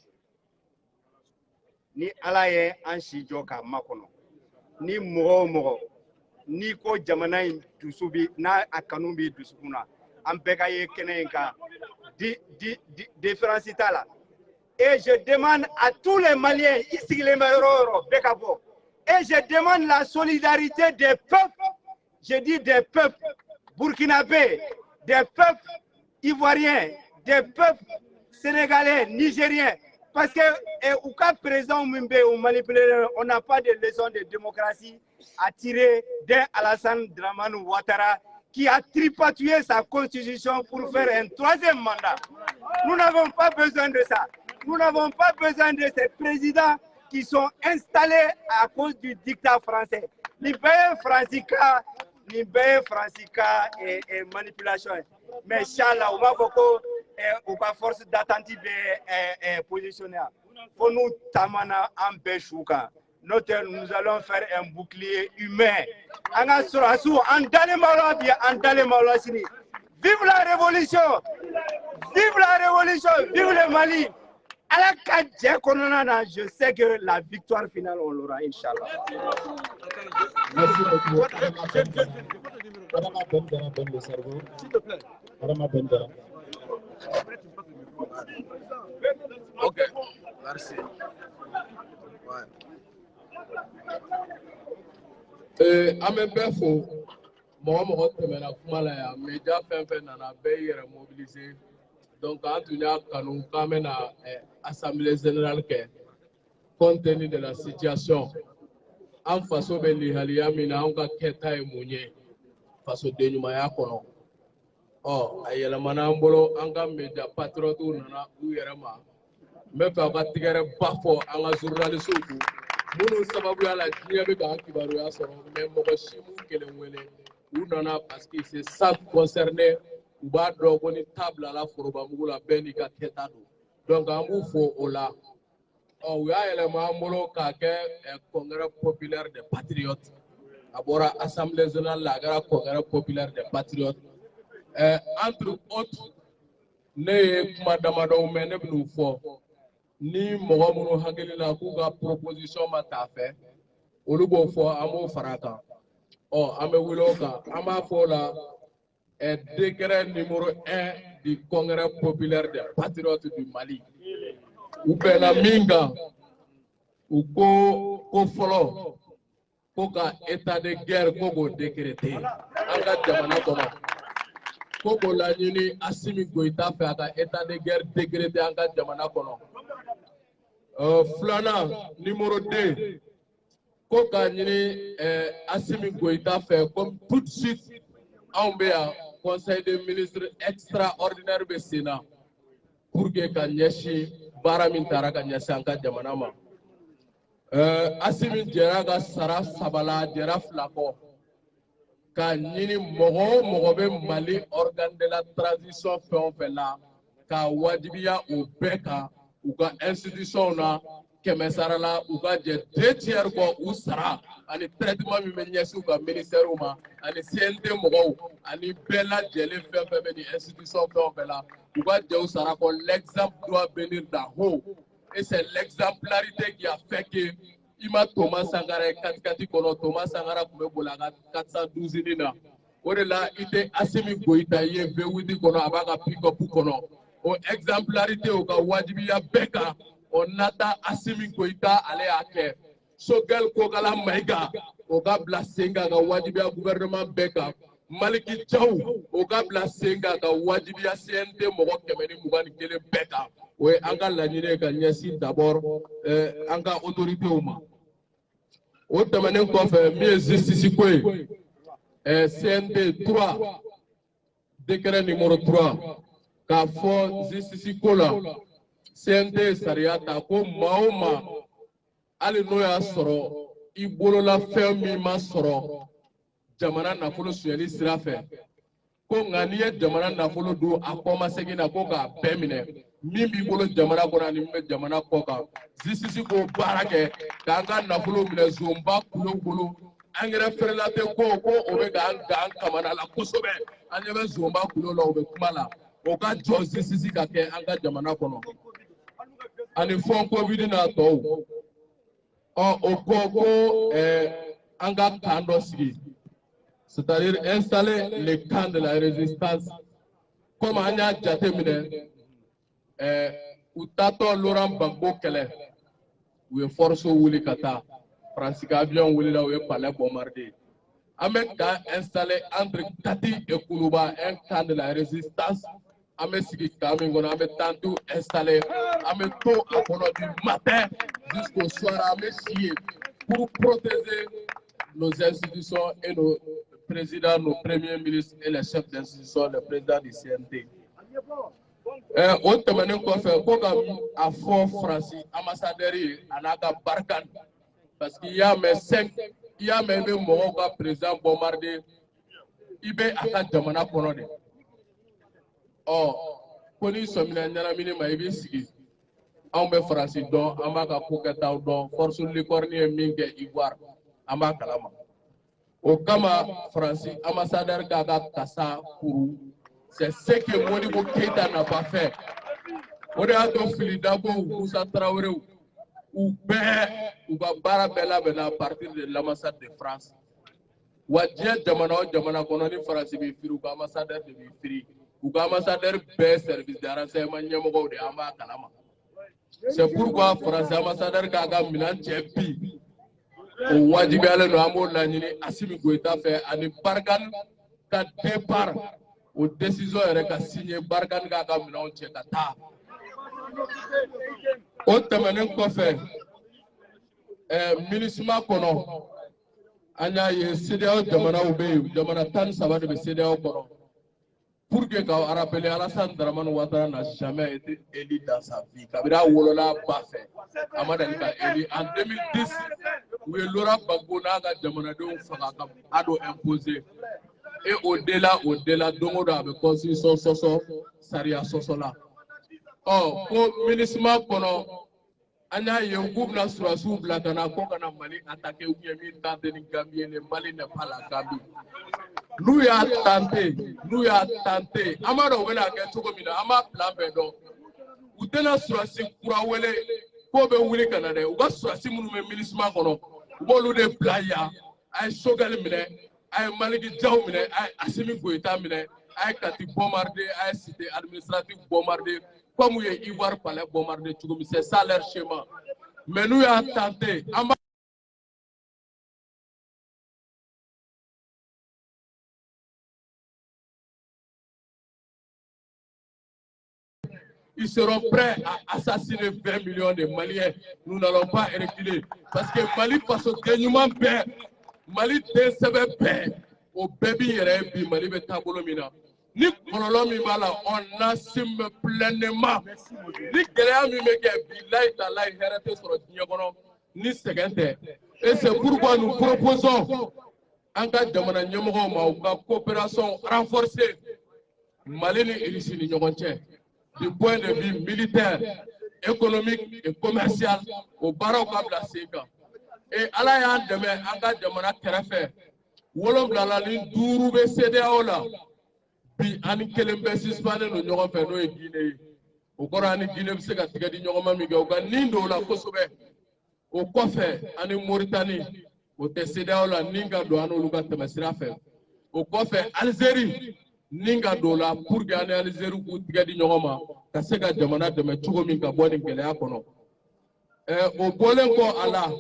ni ala ye an si jɔ ka makɔnɔ ni mɔgɔ o mɔgɔ ni ko jamana in dusu bi n'a a kanu bi dusukun na an bɛɛ ka ye kɛnɛ in kan différence t'a la et je demande à tous les Maliens i sigilen bɛ yɔrɔ o yɔrɔ bɛɛ ka bɔ et je demande la solidarité des peuples, je dis des peuples burkinabés, des peuples ivoiriens, des peuples sénégalais, nigériens. Parce que au cas présent, on n'a pas de leçon de démocratie à tirer d'un Alassane Dramane Ouattara qui a tripatouillé sa constitution pour faire un troisième mandat. Nous n'avons pas besoin de ça. Nous n'avons pas besoin de ces présidents qui sont installés à cause du dictat français. Libérer Francica et manipulation. Mais Inch'Allah, on va beaucoup force d'attentive positionner. Pour nous, Tamana Ambeshouka. Nous allons faire un bouclier humain. Vive la révolution! Vive la révolution! Vive le Mali! Je sais que la victoire finale, on l'aura, Inch'Allah. Merci beaucoup. Madame Bendera, s'il te plaît. Madame Bendera. Ok, merci. An bɛ bɛɛ fo mɔgɔ mɔgɔ tɛmɛna kuma la yan média fɛn fɛn nana bɛɛ yɛrɛ mobiliser donc an tun y'a kanu k'an bɛna assemblée générale kɛ compte tenu de la situation an faso bɛ lihaliya min na an ka kɛta ye mun ye fasoden ɲumanya kɔnɔ a yɛlɛmana an bolo an ka média patriotes nana u yɛrɛ ma n bɛ fɛ aw ka tigɛrɛ ba fɔ an ka journalistes kun minnu sababuya la diɲɛ bɛ k'an kibaruya sɔrɔ mais mɔgɔ si m'u kelen wele u nana parce que c'est ça concerné u b'a dɔn ko ni ta bilala forobamugu la bɛɛ n'i ka kɛta don donc an b'u fo o la u y'a yɛlɛma an bolo k'a kɛ congrès populaire des patriotes a bɔra assemblée générale la a kɛra congrès populaire des patriotes entre autres ne ye kuma damadɔw mɛn ne bɛn'u fɔ ni mɔgɔ minnu hakili la k'u ka proposition ma taa fɛ olu b'o fɔ an b'o fara a kan an bɛ wele o kan an b'a fɔ o la décret numéro 1 du congrès populaire des patriotes du Mali u bɛnna min kan u ko fɔlɔ ko ka état de guerre ko k'o décréter an ka jamana kɔnɔ ko k'o laɲini Assimi Goïta fɛ a ka état de guerre décréter an ka jamana kɔnɔ filanan numéro 2 ko k'a ɲini Assimi Goïta fɛ comme tout de suite anw bɛ yan conseil des ministres extraordinaire bɛ sen na pour que ka ɲɛsin baara min taara ka ɲɛsin an ka jamana ma Assimi jɛra ka sara 3 la a jɛra 2 kɔ ka ɲini mɔgɔ o mɔgɔ bɛ Mali organe de la transition fɛn o fɛn la ka wajibiya o bɛɛ kan u ka institution na 100 sara la u ka jɛ 2 tiers kɔ u sara ani traitement min bɛ ɲɛsin u ka ministère ma ani CNT mɔgɔw ani bɛɛ lajɛlen fɛn fɛn bɛ ni institution fɛn o fɛn la u ka jɛ u sara kɔ l'exemple doit venir d'en haut et c'est l'exemplarité qui a fait que ima Thomas Sankara kati kɔnɔ Thomas Sankara tun bɛ boli a ka 412 na o de la i tɛ Assimi Goïta ye V8 kɔnɔ a b'a ka pick-up kɔnɔ o exemplarité o ka wajibiya bɛɛ kan o nata Assimi Goïta ale y'a kɛ Sogɛl Kokala Mayiga o ka bila sen kan ka wajibiya gouvernement bɛɛ kan Maliki Thiaw o ka bila sen kan ka wajibiya CNT mɔgɔ 121 bɛɛ kan o ye an ka laɲini ye ka ɲɛsin d'abord an ka autorités ma o tɛmɛnen kɔfɛ min ye justice ko ye CNT 3 décret numéro 3 k'a fɔ justice ko la CNT sariya ta ko maa o maa hali n'o y'a sɔrɔ i bolola fɛn min ma sɔrɔ jamana nafolo sonyɛli sira fɛ ko nka n'i ye jamana nafolo dun a kɔmasegin na ko k'a bɛɛ minɛ min b'i bolo jamana kɔnɔ ani min bɛ jamana kɔ kan justice k'o baara kɛ k'an ka nafolo minɛ zonba kulo bolo angɛrɛ fɛrɛla tɛ ko o bɛ k'an kamana la kosɛbɛ an ɲɛ bɛ zonba kulo la o bɛ kuma la o ka jɔ justice ka kɛ an ka jamana kɔnɔ ani fɔn covid n'a tɔw au Congo, Anga Kandoski, c'est-à-dire installer les camps de la résistance, comme Anya Djatemine, Utato Laurent Gbagbo Kele, où est force Wuli Kata, Francis Avion Wuli là où est palais bombardé. Amek a installé entre Tati et Koulouba un camp de la résistance. Amek Sigi Kamingon, Amek Tantou installé, Amek tout à pendant du matin jusqu'au soir, Amek chier pour protéger nos institutions et nos présidents, nos premiers ministres et les chefs d'institution, le président du CNT. Au terme quoi faire, à fond Francis, ambassadeur, Anaka Barkan, parce qu'il y a mes 5. Il y a même un président bombardé. Il y a un jamana konode. Oh, police sommet n'amine maibi sigi. On me Francis don, amaka koketa don, force licorne minge ivoire, amaka lama. Au Kama Francis, ambassadeur Gaga Kassa Kourou, c'est ce que Modibo Keita n'a pas fait. On a donc Filidabo ou Moussa Traoré ou Bara Bella à partir de l'ambassade de France. Wadja Jamana Kononi France Bifiri ou ambassadeur de Bifiri ou ambassadeur B service de renseignement Nyamogo de Amba Kalama. C'est pourquoi France ambassadeur Gaga Milan Tchepi ou Wadjibale no Amo Lanini Assimi Goïta fait un bargan qu'à départ aux décisions et signé bargan Gaga Milan Tchekata. Autrement quoi faire? Ministre Kono, Anya ye CDAO Jamana Oubé, Jamana Tan Sava de CDAO Kono. Pour que quand on rappelle Alassane Dramane Ouattara n'a jamais été élu dans sa vie. Kabila Wolola Bafé, Amadalika élu en 2010, où Laura Gbagbo Naga Jamana de Fakakam Ado imposé. Et au-delà, Domodo avec constitution Soso, Saria Sosola. Oh, pour ministre Kono, Anya Yongou na Surasu Blatana Kokana Mali attaqué ou bien mis dans des Gambien, le Mali n'est pas la Gambie. Nous y a tenté. Amado Wela Getsogomina, Ama Plan Bedo. Ou tena Surasi Kurawele, Kobe Wili Canada, ou Surasi Moume ministre Kono, Bolu de Playa, I Sogal Mine, I Maliki Jaumine, I Assimi Goita Mine, I Kati Bombardé, I Cité administrative Bombardé. Comme il y a Ivoire Palais bombardé, c'est ça leur schéma. Mais nous avons tenté. Ils seront prêts à assassiner 20 millions de Maliens. Nous n'allons pas reculer. Parce que Mali passe au dénuement paix. Mali décevait paix. Au bébé, Mali est tabolomina. Ni kololomi bala on assume pleinement ni gɛlɛya min bɛ kɛ bilayi talayi hɛrɛ tɛ sɔrɔ diɲɛ kɔnɔ ni sɛgɛn tɛ et c'est pourquoi nous proposons an ka jamana ɲɛmɔgɔw ma u ka coopération renforcée Mali ni Irisi ni ɲɔgɔn cɛ du point de vue militaire économique et commercial o baaraw ka bila sen kan et Ala y'an dɛmɛ an ka jamana kɛrɛfɛ 7 la ni 5 bɛ CEDEAO la. Bi ani kelen bɛ suspendé no ɲɔgɔn fɛ n'o ye Guinée ye o kɔrɔ ani Guinée bɛ se ka tigɛ di ɲɔgɔn ma min kɛ u ka nin don o la kosɛbɛ o kɔfɛ ani Mauritanie o tɛ CEDEAO la nin ka don an n'olu ka tɛmɛsira fɛ o kɔfɛ Algérie nin ka don o la pour que ani Algérie k'u tigɛ di ɲɔgɔn ma ka se ka jamana dɛmɛ cogo min ka bɔ nin gɛlɛya kɔnɔ o bɔlen kɔ a la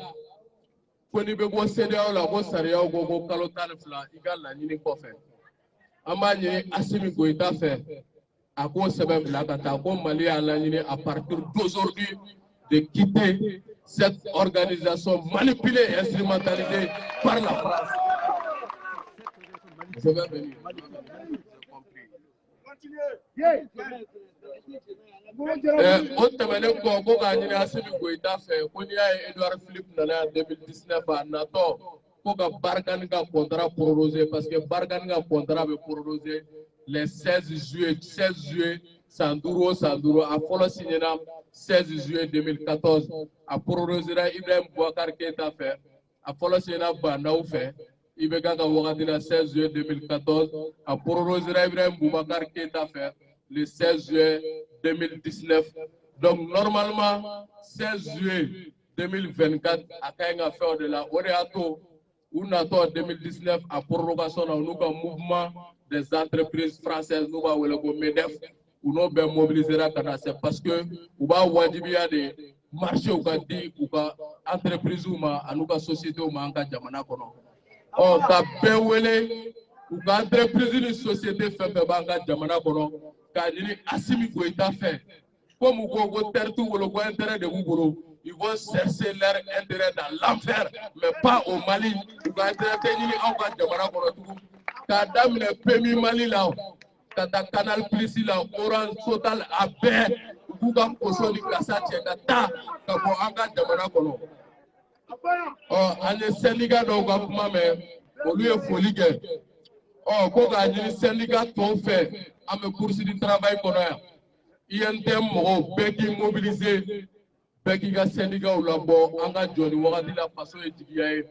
ko n'i bɛ bɔ CEDEAO la ko sariyaw ko kalo 12 i ka laɲini kɔfɛ. Amanye Assimi Goïta fait à cause de la Kata, comme Mali a lañiné à partir d'aujourd'hui de quitter cette organisation manipulée et instrumentalisée par la France. Je vais venir. Autrement, Congo a gagné Assimi Goïta fait, on y a Edouard Philippe en 2019 à NATO. Pour que Barganga contrat prorogé parce que Barganga contrat veut proroger les 16 juillet Sanduro a follow signé 16 juillet 2014 a prorogé Ibrahim Bouakar Keita fait a follow signé Bandaou fait Ibeka Wakadina 16 juillet 2014 a prorogé Ibrahim Bouakar Keita fait le 16 juillet 2019 donc normalement 16 juillet 2024 a kañ ka fɛnw de la o de y'a to u natɔ 2019 a prorogation na u n'u ka mouvement des entreprises françaises n'u b'a wele ko MEDEF u n'o bɛɛ mobilisera ka na c'est parce que u b'a wajibiya de marché u ka di u ka entreprise ma an'u ka société ma an ka jamana kɔnɔ ka bɛɛ wele u ka entreprise ni société fɛn fɛn b'an ka jamana kɔnɔ k'a ɲini Assimi Goïta fɛ comme u ko ko terre t'u bolo ko intérêt de b'u bolo ils vont chercher leur intérêt dans l'enfer mais pas au Mali u ka intérêt tɛ ɲini anw ka jamana kɔnɔ tugun k'a daminɛ PMI Mali la ka taa Canal Plus la Orange Total a bɛɛ u k'u ka poso ni kasa cɛ ka taa ka bɔ an ka jamana kɔnɔ an ye syndicat dɔw ka kuma mɛn olu ye foli kɛ ko k'a ɲini syndicat tɔw fɛ an bɛ bourse du travail kɔnɔ yan INTM mɔgɔw bɛɛ k'i mobiliser bɛɛ k'i ka syndicat labɔ an ka jɔ ni wagati la faso ye jigiya ye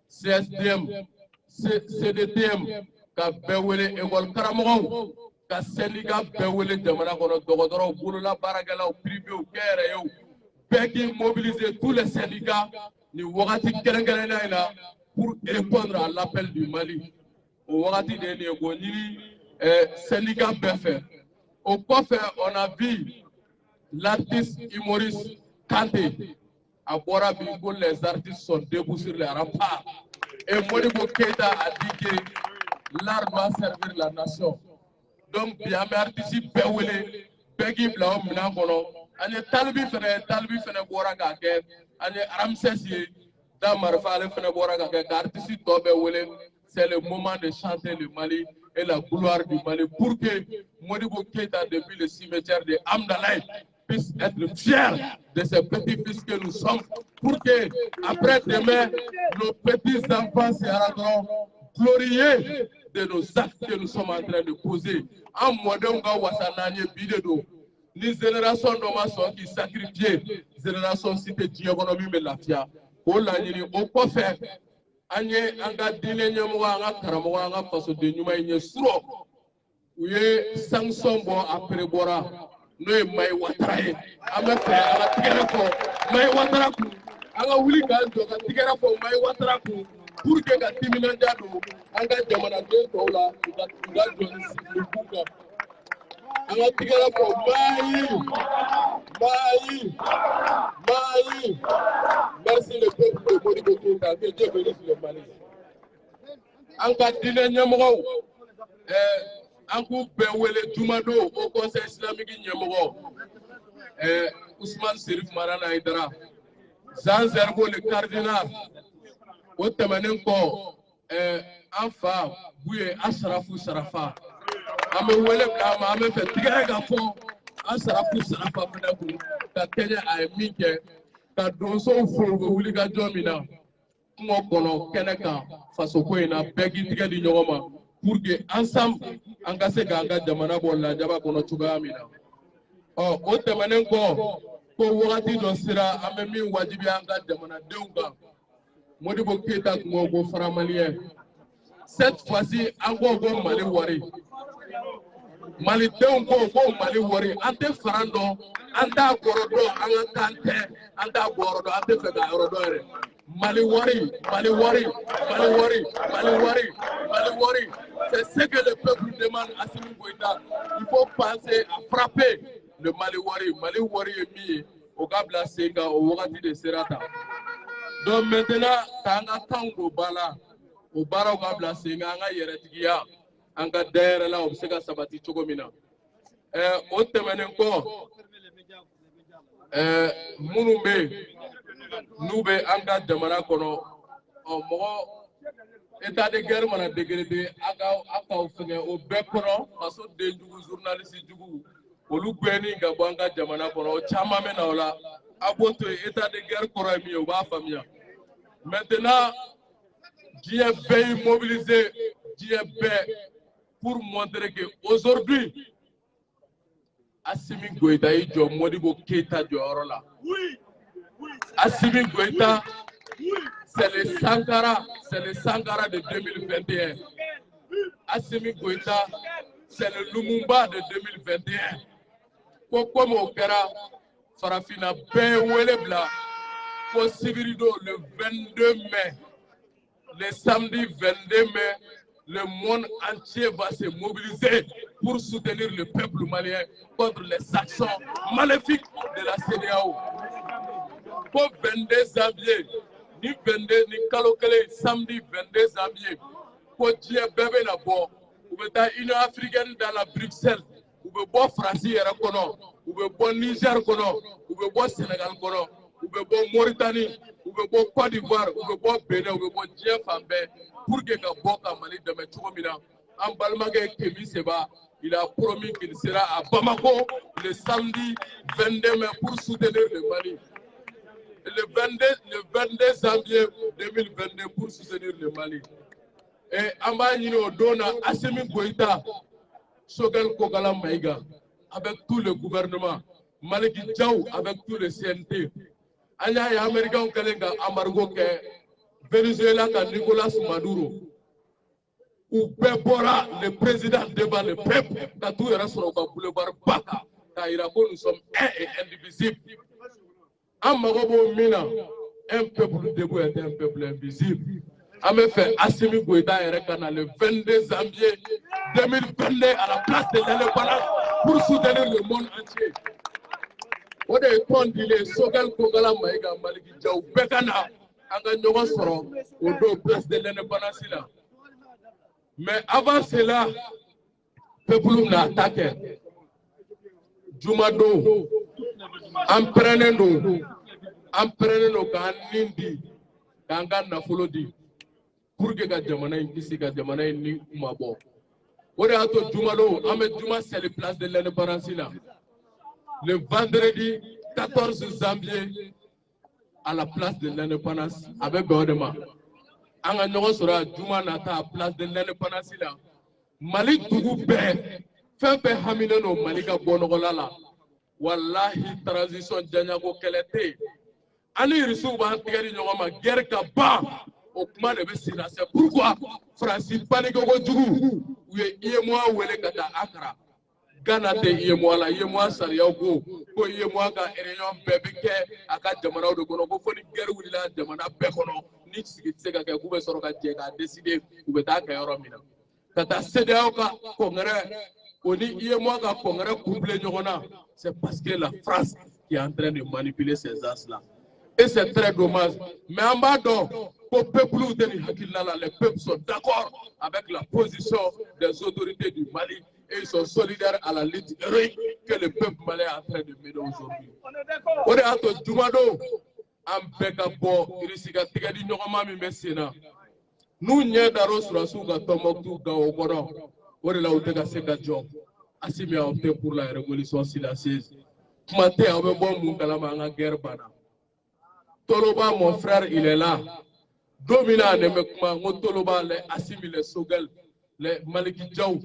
CSDM CDTM ka bɛɛ wele école karamɔgɔw ka syndicat bɛɛ wele jamana kɔnɔ dɔgɔtɔrɔw bolola baarakɛlaw privés kɛnyɛrɛyew bɛɛ k'i mobiliser tous les syndicats ni wagati kɛrɛnkɛrɛnnen in na pour répondre à l'appel du Mali o wagati de nin ye ko ɲini syndicat bɛɛ fɛ o kɔfɛ on a vu l'artiste humoriste Kanté a bɔra bi ko les artistes sont debout sur les remparts et Modibo Keïta a dit que l'art doit servir la nation donc bi an bɛ artiste bɛɛ wele bɛɛ k'i bila o minɛn kɔnɔ an ye Talibi fɛnɛ bɔra k'a kɛ an ye Ramsès ye Da Marifa ale fɛnɛ bɔra k'a kɛ ka artiste tɔ bɛɛ wele c'est le moment de chanter le Mali et la gloire du Mali pour que Modibo Keïta depuis le cimetière de Amdalaï puisse être fier de ces petits fils que nous sommes pour que après demain nos petits enfants seront glorieux de nos actes que nous sommes en train de poser en modèle ka wasananye bidedo ni génération dɔ ma sɔn k'i sacrifier génération si tɛ diɲɛ kɔnɔ min bɛ lafiya k'o laɲini o kɔfɛ an ye an ka diinɛ ɲɛmɔgɔ an ka karamɔgɔ an ka fasoden ɲuman in ye surɔ u ye sanction bɔ a pere bɔra n'o ye Mayi Watara ye an bɛ fɛ an ka tigɛrɛ fɔ Mayi Watara kun an ka wuli k'an jɔ ka tigɛrɛ fɔ Mayi Watara kun pour que ka timinandiya don an ka jamanaden tɔw la u ka jɔ ni sigi kun kan an ka tigɛrɛ fɔ Mayi merci le peuple de Modibo Keïta que Dieu bénisse le Mali an ka diinɛ ɲɛmɔgɔw an k'u bɛɛ wele jumadon au conseil islamique ɲɛmɔgɔ Ousmane Serif Marana Haidara Jean Zerbo le cardinal o tɛmɛnen kɔ an fa Buye Asarafu Sarafa an bɛ wele k'a ma an bɛ fɛ tigɛrɛ ka fɔ Asarafu Sarafa fɛnɛ kun ka kɛɲɛ a ye min kɛ ka donsow fo u bɛ wuli ka jɔ min na kungo kɔnɔ kɛnɛ kan faso ko in na bɛɛ k'i tigɛ di ɲɔgɔn ma pour que ensemble an ka se k'an ka jamana bɔ lajaba kɔnɔ cogoya min na o tɛmɛnen kɔ ko wagati dɔ sera an bɛ min wajibiya an ka jamanadenw kan Modibo Keïta tun ko ko faramaliyɛn cette fois-ci an ko ko Mali wari malidenw ko Mali wari an tɛ faran dɔn an t'a kɔrɔ dɔn an ka kan tɛ an t'a bɔrɔ dɔn an tɛ fɛ k'a yɔrɔ dɔn yɛrɛ Mali wari c'est ce que le peuple demande à Assimi Goïta il faut penser à frapper le Mali wari ye min ye o ka bila sen kan o wagati de sera tan donc maintenant k'an ka kanw don ba la o baaraw ka bila sen kan an ka yɛrɛtigiya an ka dayɛrɛ la o bɛ se ka sabati cogo min na o tɛmɛnen kɔ minnu bɛ yen n'u bɛ an ka jamana kɔnɔ mɔgɔ état de guerre mana décréter a k'aw fɛngɛ o bɛɛ kɔnɔ faso den jugu journaliste jugu olu gɛnni ka bɔ an ka jamana kɔnɔ o caman bɛ na o la a b'o to yen état de guerre kɔrɔ ye min ye o b'a faamuya maintenant diɲɛ bɛɛ y'i mobiliser diɲɛ bɛɛ pour montrer que aujourd'hui Assimi Goïta y'i jɔ Modibo Keïta jɔyɔrɔ la Assimi Goïta c'est le Sankara de 2021 Assimi Goïta c'est le Lumumba de 2021 ko comme o kɛra farafina bɛɛ wele bila Pour Sibirido, le 22 mai, le samedi 22 mai, le monde entier va se mobiliser pour soutenir le peuple malien contre les actions maléfiques de la CEDEAO. Pour 22 janvier, ni 22 ni Kalokele, samedi 22 janvier, pour Dieu bébé na bo, ou bien Union africaine dans la Bruxelles, ou bien bon France kono, ou bien bon Niger kono, ou bien bon Sénégal kono, ou bien bon Mauritanie, ou bien bon Côte d'Ivoire, ou bien bon Bénin, ou bien bon Dieu Fambé, pour que Boka Mali de Metchomina, en Balmagé Kémy Seba, il a promis qu'il sera à Bamako le samedi 22 mai pour soutenir le Mali. Le 22 janvier 2022 pour soutenir le Mali. Et Amanino Dona Assimi Goïta, Sogel Kogala Maïga, avec tout le gouvernement, Maliki Djaou avec tout le CNT, Anya et Américain Kalenga Amargo Ke, Venezuela ka Nicolas Maduro, ou Pepora, le président devant le peuple, quand tout est sur le boulevard Baka, car nous sommes un et indivisibles. Amarobo Mina, un peuple debout est un peuple invisible. Amé fait Assimi Goïta et Rekana le 22 janvier 2022 à la place de l'indépendance pour soutenir le monde entier. On est condamné, Sogel Kogala Maïga Maliki Djaou Bekana, Anga Nyogo Soro, au dos place de l'indépendance là. Mais avant cela, le peuple n'a attaqué. Jumado, emprenez-nous quand Nindi, Kanga Nafolodi, pour que la Jamana ici, la Jamana ni Mabo. On est à tout Jumado, Ahmed Juma, c'est la place de l'indépendance là. Le vendredi 14 janvier, à la place de l'indépendance, avec Béodema. Anga Nyogo sera Juma Nata à la place de l'indépendance là. Malik Tougou Bé, Fempe Hamileno, Malika Bonogolala. Wallahi, transition Djanyago Kelete. Ani Rissou va intégrer Nyoma, guerre Kaba, au Kman de Bessina. C'est pourquoi Francis Panigogo Djougou, ou Yémoa ou Elekata Akra. Ghana de Yémoa Sariago, pour Yémoa ka Réunion Bébé, Aka Jamana de Gono, pour une guerre où il a Jamana Bekono, Nix qui s'est Gabou Soroka Djega, décidé, ou Betaka Yoromina. Tata CEDEAO ka Congrès, on dit Yémoa ka Congrès couplé Nyona, c'est parce que la France qui est en train de manipuler ces as-là. Et c'est très dommage. Mais en bas donc, pour le peuple de Hakilala, les peuples sont d'accord avec la position des autorités du Mali et ils sont solidaires à la lutte héroïque que le peuple malien est en train de mener aujourd'hui. On est à tout Jumado, en Bekabo, Irisiga Tigadi Noromami Messina. Nous n'y a d'arros sur la souga Tomoktu Gaogono, on est là où Tega Sega Job, Assimi a opté pour la révolution silencieuse. Kumate a bon Mungalama en guerre bana. Toloba, mon frère, il est là. Domina Nemekma, Toloba, les Assimi, les Sogel, les Maliki Djaou,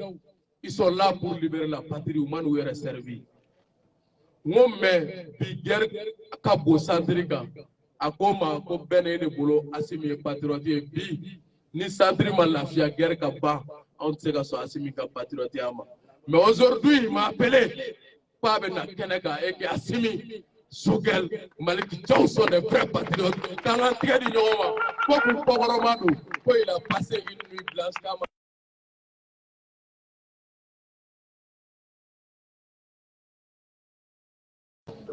ils sont là pour libérer la patrie humaine où elle est servie. Mon mère, Biguer, Kabo Sandrika, Akoma, Kobene de Bolo, Assimi et patriote, Bi, ni Sandrima la fia guerre Kaba, on ne sait pas si Assimi est patriote. Mais aujourd'hui, il m'a appelé, pas Bena Kenega, et Assimi. Sogel, Maliki Djaou sont des vrais patriotes. Dans l'entrée du Nyoma, pour il a passé une nuit blanche.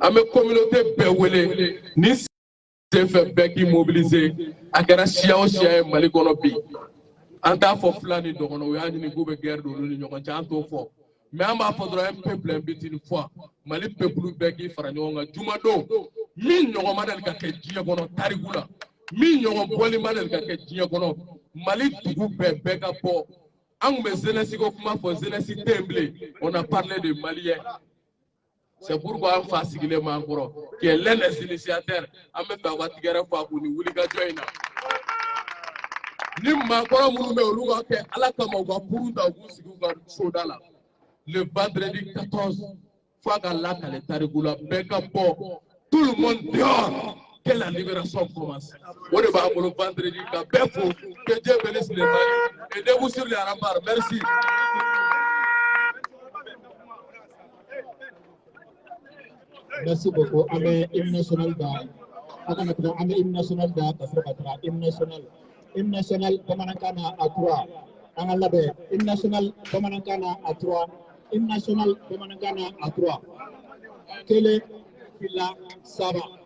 À mes communautés Bewele, ni c'est fait Beki mobilisé, à Garachia aussi à Malikonopi. En tant que Flani, on a une guerre de l'Union, on a un fort. Mais on va faire un peuple invité une fois. Mali peuple begi faranyonga jumado. Min nyongo madal ka ke jiya kono tarigula. Min nyongo boli madal ka ke jiya kono. Mali tugu bega po. Ang me zenesi ko kuma fo zenesi temble. On a parlé de Maliens. C'est pourquoi on fait sigler Mangoro, qui est l'un des initiateurs. On me fait watigere fa kuni wuliga joina. Ni Mangoro munu me oluga ke alakama uga purunda ugu siguga sodala. Le vendredi 14, fois qu'à la Tarigula, tout le monde dehors, que la libération commence. On est le vendredi, que Dieu bénisse les Mali. Aidez-vous sur les remparts. Merci. Merci beaucoup. Avec l'hymne national akan kita ambil hymne nasional da kasur katra hymne nasional pemanangkana atura angan labe hymne nasional pemanangkana atura hymne nasional pemanangkana atura kele fila saba